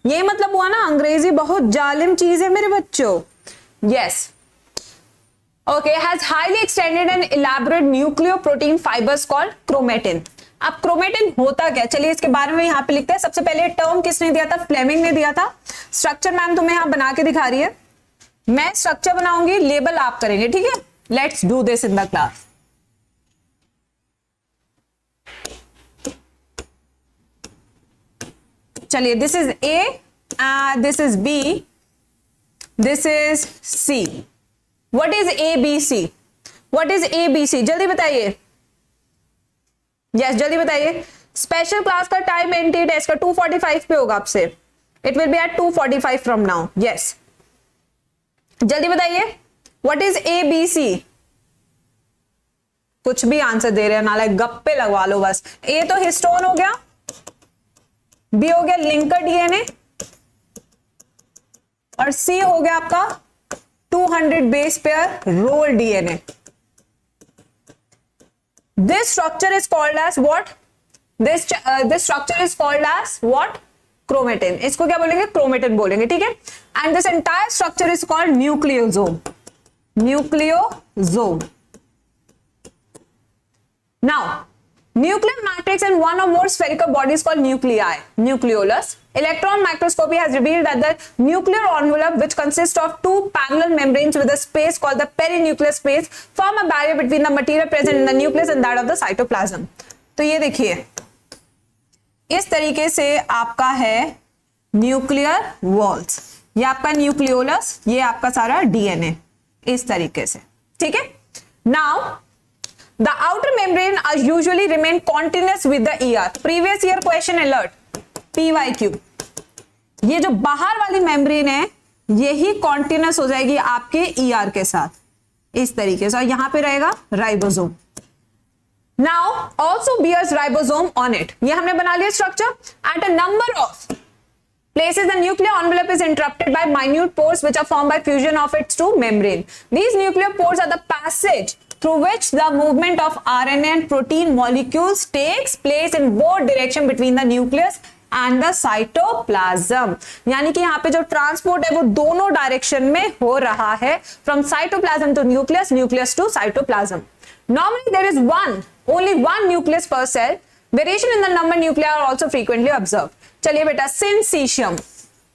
ये मतलब हुआ ना, अंग्रेजी बहुत जालिम चीज है मेरे बच्चों. Yes, okay. Has highly extended and elaborate nucleoprotein fibres called chromatin. अब क्रोमेटिन होता क्या? चलिए इसके बारे में यहाँ पे लिखते हैं. सबसे पहले टर्म किसने दिया था? फ्लेमिंग ने दिया था. स्ट्रक्चर मैम तुम्हें यहाँ बना के दिखा रही है, मैं स्ट्रक्चर बनाऊंगी, लेबल आप करेंगे. ठीक है, let's do this in the class. चलिए, this is A, this is B, this is C. What is A B C? What is A B C? जल्दी बताइए. यस, जल्दी बताइए. स्पेशल क्लास का टाइम एनटी टेस्ट का 2:45 पे होगा आपसे. It will be at 2:45 from now. Yes, जल्दी बताइए. What is A B C? कुछ भी आंसर दे रहे हैं, नाले गप्पे लगवा लो बस. ए तो हिस्टोन हो गया, बी हो गया लिंकर डीएनए, और सी हो गया आपका 200 base pair roll DNA. This structure is called as what? This structure is called as what? Chromatin. इसको क्या बोलेंगे? Chromatin बोलेंगे. ठीक है. And this entire structure is called nucleosome. Nucleosome. Now, nuclear matrix and one or more spherical bodies called nuclei. Nucleolus. Electron microscopy has revealed that the nuclear envelope, which consists of two parallel membranes with a space called the perinuclear space, form a barrier between the material present in the nucleus and that of the cytoplasm. तो ये देखिए, इस तरीके से आपका है nuclear walls. ये आपका न्यूक्लियोलस, ये आपका सारा डीएनए, इस तरीके से. ठीक है. Now the outer membrane are usually remain continuous with the ER. Previous year question alert. PYQ. ये जो बाहर वाली मेम्ब्रेन है यही कॉन्टिन्यूस हो जाएगी आपके ER के साथ, इस तरीके से. और यहां पे रहेगा ribosome. Now also bears ribosome on it. ये हमने बना लिया structure. At a number of places the nuclear envelope is interrupted by minute pores which are formed by fusion of its two membrane. These nuclear pores are the passage through which the movement of RNA and protein molecules takes place in both direction between the nucleus and the cytoplasm. यानी कि यहाँ पे जो transport है वो दोनों direction में हो रहा है, from cytoplasm to nucleus, nucleus to cytoplasm. Normally there is only one nucleus per cell. Variation in the number nuclei are also frequently observed. चलिए बेटा, सिनसीशियम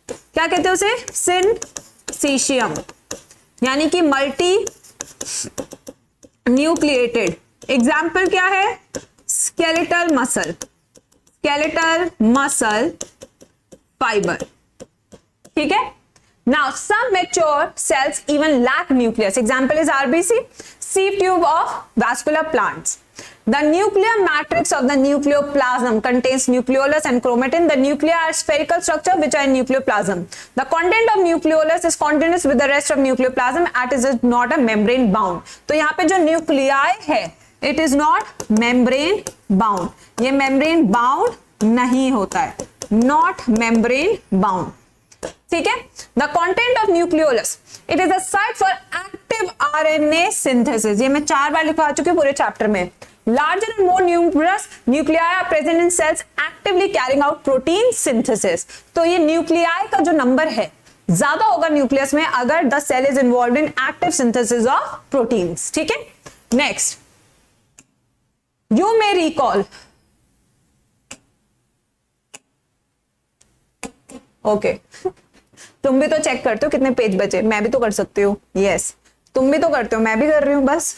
क्या कहते हैं उसे? सिनसीशियम यानी कि मल्टी न्यूक्लिएटेड. एग्जाम्पल क्या है? Skeletal muscle, skeletal muscle fibre. ठीक है. Now some mature cells even lack nucleus. Example is RBC, sieve tube of vascular plants. The nuclear matrix of the nucleoplasm contains nucleolus and chromatin. The nuclei are spherical structure which are in nucleoplasm. The content of nucleolus is continuous with the rest of nucleoplasm and it is not a membrane bound. तो यहाँ पे जो nuclei है, it is not membrane bound. ये membrane bound नहीं होता है, not membrane bound. ठीक है. The content of nucleolus, it is a site for active RNA synthesis. ये मैं 4 बार लिखवा चुकी हूँ पूरे चैप्टर में. Larger and more numerous nuclei are present in cells actively carrying out protein synthesis. तो ये न्यूक्लियाई का जो नंबर है ज्यादा होगा न्यूक्लियस में अगर the cell is involve in active synthesis of proteins. ठीक है. Next, you may recall. Okay, तुम भी तो चेक करते हो कितने पेज बचे. मैं भी तो कर सकती हूँ. यस, तुम भी तो करते हो, मैं भी कर रही हूं बस.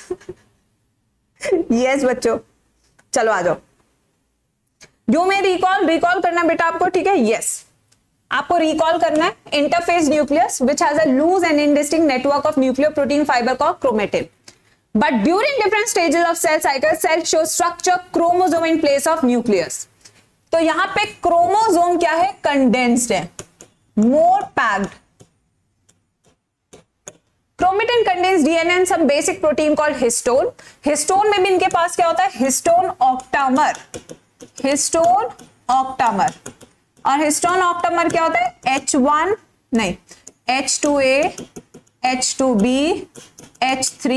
यस बच्चों, चलो आ जाओ. यू मे रिकॉल, रिकॉल करना बेटा आपको. ठीक है. यस, आपको रिकॉल करना है interphase nucleus which has a loose and indistinct network of nucleoprotein fibre called chromatin. But during different stages of cell cycle cell show structure chromosome in place of nucleus. तो यहां पे chromosome क्या है? Condensed है, more packed. Chromatin contains DNA and some basic protein called histone. Histone में भी इनके पास क्या होता है? Histone octamer. Histone octamer. और हिस्टोन ऑक्टामर क्या होता है? H1 नहीं, H2A, H2B, H3,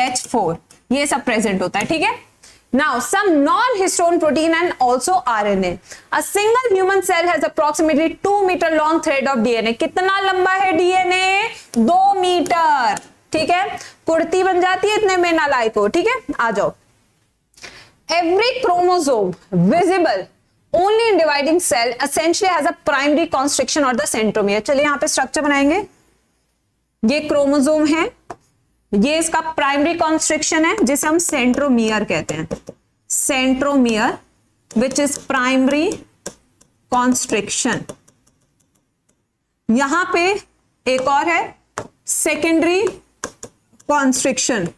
H4, ये सब प्रेजेंट होता है. ठीक है. Now, some non-histone protein and also RNA. A single human cell has approximately 2 meter long thread of DNA. कितना लंबा है DNA? 2 मीटर. ठीक है. कुर्ती बन जाती है इतने में नालायक को. ठीक है. आ जाओ. Every chromosome visible only in dividing cell essentially has a primary constriction or the centromere. चलिए यहां पे स्ट्रक्चर बनाएंगे. ये क्रोमोसोम है, ये इसका प्राइमरी कॉन्स्ट्रिक्शन है जिसे हम सेंट्रोमियर कहते हैं. Centromere which is primary constriction. यहां पे एक और है सेकेंडरी कॉन्स्ट्रिक्शन.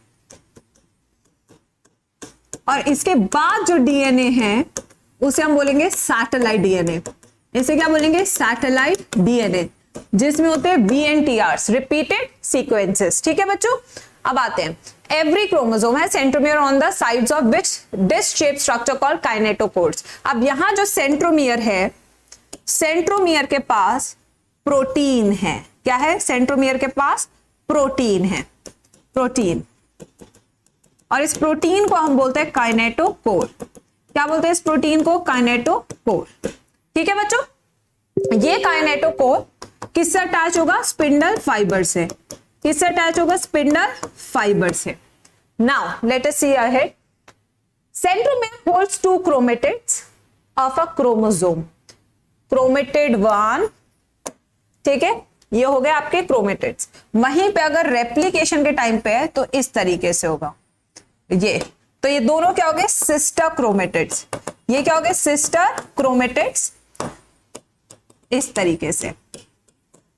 और इसके बाद जो डीएनए है उसे हम बोलेंगे सैटेलाइट डीएनए. इसे क्या बोलेंगे? सैटेलाइट डीएनए, जिसमें होते हैं VNTRs, रिपीटेड सीक्वेंसेस. ठीक है बच्चों. अब आते हैं. एवरी क्रोमोसोम है centromere on the sides of which disc shape structure called kinetochores. अब यहां जो सेंट्रोमियर है, सेंट्रोमियर के पास प्रोटीन है. क्या है? सेंट्रोमियर के पास प्रोटीन है. प्रोटीन. और इस प्रोटीन को हम बोलते हैं काइनेटोकोर. क्या बोलते हैं इस प्रोटीन को? काइनेटोकोर. ठीक है बच्चों. ये काइनेटोकोर किससे अटैच होगा? स्पिंडल फाइबर से. किससे अटैच होगा? स्पिंडल फाइबर से. Now let us see ahead. Centromere holds 2 chromatids of a chromosome. Chromatid 1. ठीक है. ये हो गए आपके क्रोमेटिड्स. वहीं पे अगर रेप्लिकेशन के टाइम पे है तो इस तरीके से होगा. ये तो ये दोनों क्या हो गए? Sister chromatids. ये क्या हो गए? Sister chromatids. इस तरीके से.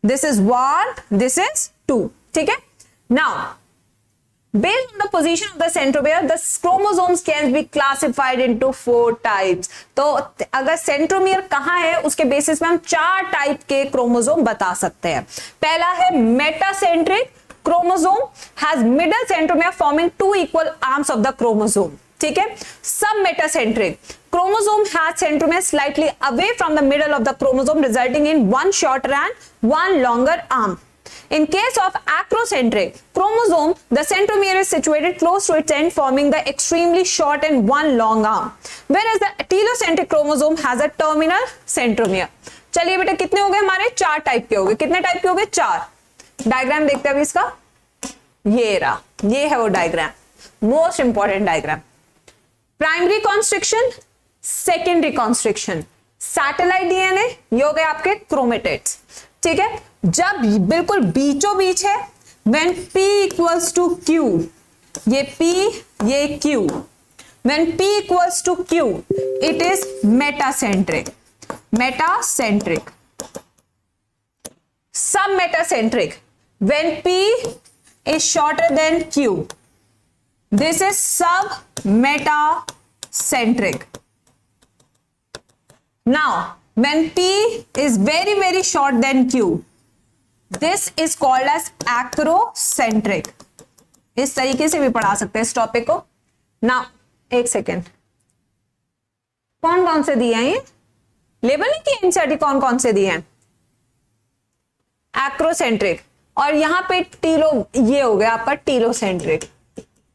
This is 1, this is 2. ठीक है. Now based on the position of the centromere the chromosomes can be classified into 4 types. तो अगर सेंट्रोमियर कहां है उसके बेसिस में हम 4 टाइप के क्रोमोसोम बता सकते हैं. पहला है metacentric chromosome, has middle centromere forming 2 equal arms of the chromosome. ठीक है. सब metacentric chromosome has centromere slightly away from the middle of the chromosome resulting in one shorter and one longer arm. In case of acrocentric chromosome, the centromere is situated close to its end forming the extremely short and one long arm, whereas the telocentric chromosome has a terminal centromere. चलिए बेटा कितने हो गए हमारे? 4 type के हो गए. कितने टाइप के हो गए? 4. डायग्राम देखते हैं अभी इसका. ये रहा, ये है वो diagram, most important diagram. Primary constriction, secondary constriction, satellite DNA, ये हो गए आपके क्रोमेटिड्स. ठीक है. जब बिल्कुल बीचों बीच है, when P equals to Q, ये P ये Q, when P equals to Q, it is metacentric. Metacentric. Submetacentric, when P is shorter than Q, this is submetacentric. Now, when P is very very short than Q, this is called as acrocentric. इस तरीके से भी पढ़ा सकते हैं इस topic को. Now, एक सेकेंड, कौन कौन से दिए हैं ये? लेबल नहीं किए एनसीईआरटी कौन कौन से दिए हैं? एक्रोसेंट्रिक. और यहां पे टीलो, ये हो गया आपका टीलोसेंट्रिक.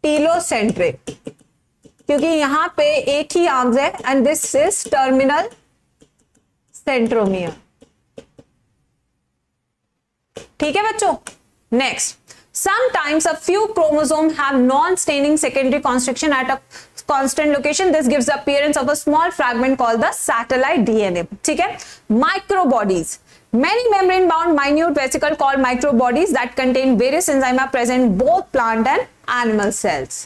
टीलोसेंट्रिक. क्योंकि यहां पे एक ही आर्म्स है and this is terminal centromere. ठीक है बच्चों, next, sometimes a few chromosomes have non-staining secondary construction at a constant location. This gives the appearance of a small fragment called the satellite DNA. ठीक है, microbodies, many membrane bound minute vesicles called microbodies that contain various enzymes are present in both plant and animal cells.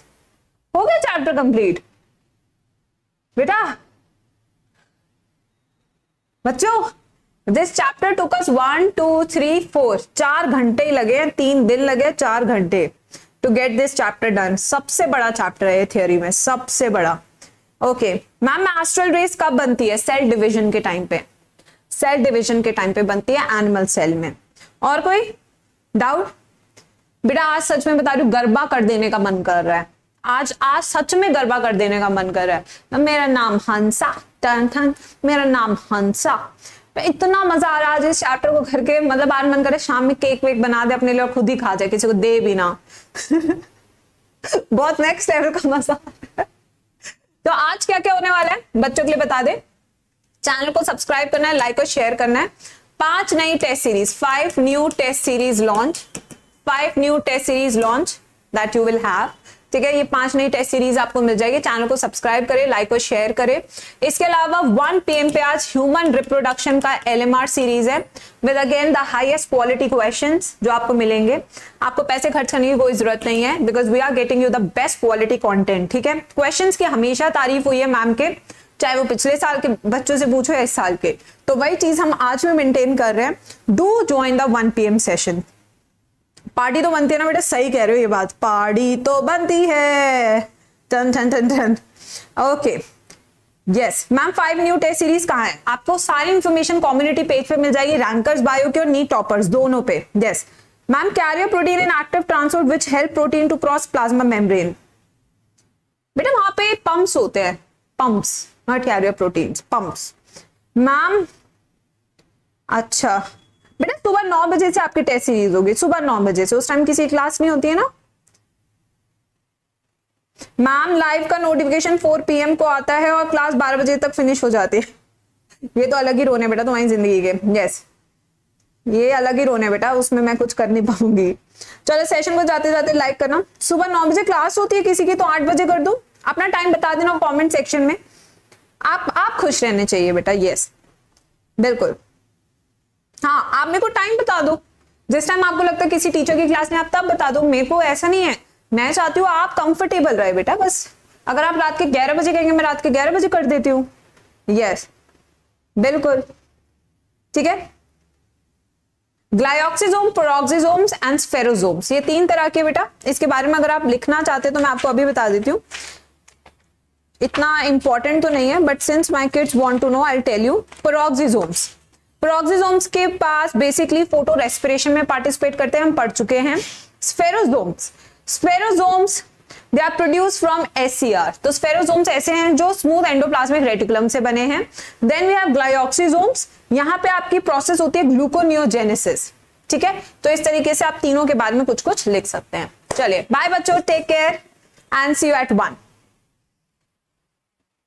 हो गया chapter complete बेटा। बच्चों this chapter टुक अस 1 2 3 4 4 घंटे लगे, 3 दिन लगे, 4 घंटे to get this chapter done. सबसे बड़ा चैप्टर है थियोरी में, सबसे बड़ा। ओके मैम, एस्ट्रल रेस कब बनती है? सेल डिवीजन के टाइम पे, सेल डिवीजन के टाइम पे बनती है एनिमल सेल में। और कोई डाउट? बेटा आज सच में बता रही हूं, गरबा कर देने का मन कर रहा है, आज सच में गरबा कर देने का मन कर रहा है। मेरा नाम हंसा, टन टन, मेरा नाम हंसा। इतना मजा आ रहा है आज इस चैप्टर को करके, मतलब आज मन करे शाम में केक वेक बना दे अपने लिए और खुद ही खा जाए, किसी को दे भी ना। बहुत नेक्स्ट लेवल का मजा। तो आज क्या क्या होने वाला है बच्चों के लिए बता दे। चैनल को सब्सक्राइब करना है, लाइक और शेयर करना है। 5 नई test series, 5 new test series launch, 5 new test series launch that you will have. ठीक है, ये 5 नई टेस्ट सीरीज आपको मिल जाएगी। चैनल को सब्सक्राइब करें, लाइक और शेयर करें। इसके अलावा 1 PM पे आज ह्यूमन रिप्रोडक्शन का LMR सीरीज है with again the highest quality questions जो आपको मिलेंगे। आपको पैसे खर्च करने की कोई जरूरत नहीं है, because we are getting you the best quality content. ठीक है, क्वेश्चंस की हमेशा तारीफ हुई है मैम के, चाहे वो पिछले साल के बच्चों से पूछो या इस साल के, तो वही चीज हम आज भी मेंटेन कर रहे हैं। Do join the 1 PM session. Party तो बनती है ना बेटा, सही कह रहे हो ये बात, पार्टी तो बनती है। टन टन टन टन। Okay yes ma'am, 5 new test series कहाँ है? आपको सारी इंफॉर्मेशन कम्युनिटी पेज पे मिल जाएगी, रैंकर्स बायो के और नीट टॉपर्स दोनों पे। Yes ma'am, carrier protein in active transport which help protein to cross plasma membrane. बेटा वहां पे पंप्स होते हैं, pumps, not carrier proteins, pumps. Ma'am अच्छा बेटा, सुबह 9 बजे से आपकी टेस्ट सीरीज होगी, सुबह 9 बजे से। उस टाइम किसी क्लास नहीं होती है ना मैम? लाइव का नोटिफिकेशन 4 PM को आता है और क्लास 12 बजे तक फिनिश हो जाती है। ये तो अलग ही रोने बेटा तुम्हारी जिंदगी के। यस ये अलग ही रोने बेटा, उसमें मैं कुछ कर नहीं पाऊंगी। चलो सेशन को जाते जाते लाइक करना। सुबह 9 बजे क्लास होती है किसी की तो 8 बजे कर दो, अपना टाइम बता देना कमेंट सेक्शन में। आप खुश रहने चाहिए बेटा। यस बिल्कुल, हाँ आप मेरे को टाइम बता दो, जिस टाइम आपको लगता है किसी टीचर की क्लास में आप तब बता दो। मेरे को ऐसा नहीं है, मैं चाहती हूँ आप कंफर्टेबल रहे बेटा। बस अगर आप रात के 11 बजे कहेंगे मैं रात के 11 बजे कर देती हूँ। यस बिल्कुल ठीक है। ग्लाइऑक्सिसोम, पेरोक्सिसोम्स एंड स्फेरोसोम्स, ये 3 तरह के बेटा। इसके बारे में अगर आप लिखना चाहते तो मैं आपको अभी बता देती हूँ। इतना इंपॉर्टेंट तो नहीं है, but since my kids want to know I will tell you. Peroxisomes, peroxisomes के पास बेसिकली फोटो रेस्पिरेशन में पार्टिसिपेट करते हैं, हम पढ़ चुके हैं। Spherosomes, spherosomes they are produce from SCR। तो स्फेरोसोम्स ऐसे हैं जो स्मूथ एंडोप्लाज्मिक रेटिकुलम से बने हैं। देन वी हैव ग्लाइऑक्सिसोम्स, यहाँ पे आपकी प्रोसेस होती है ग्लूकोनियोजेनेसिस। ठीक है, तो इस तरीके से आप तीनों के बारे में कुछ कुछ लिख सकते हैं। चलिए बाय बच्चों, take care and see you at 1।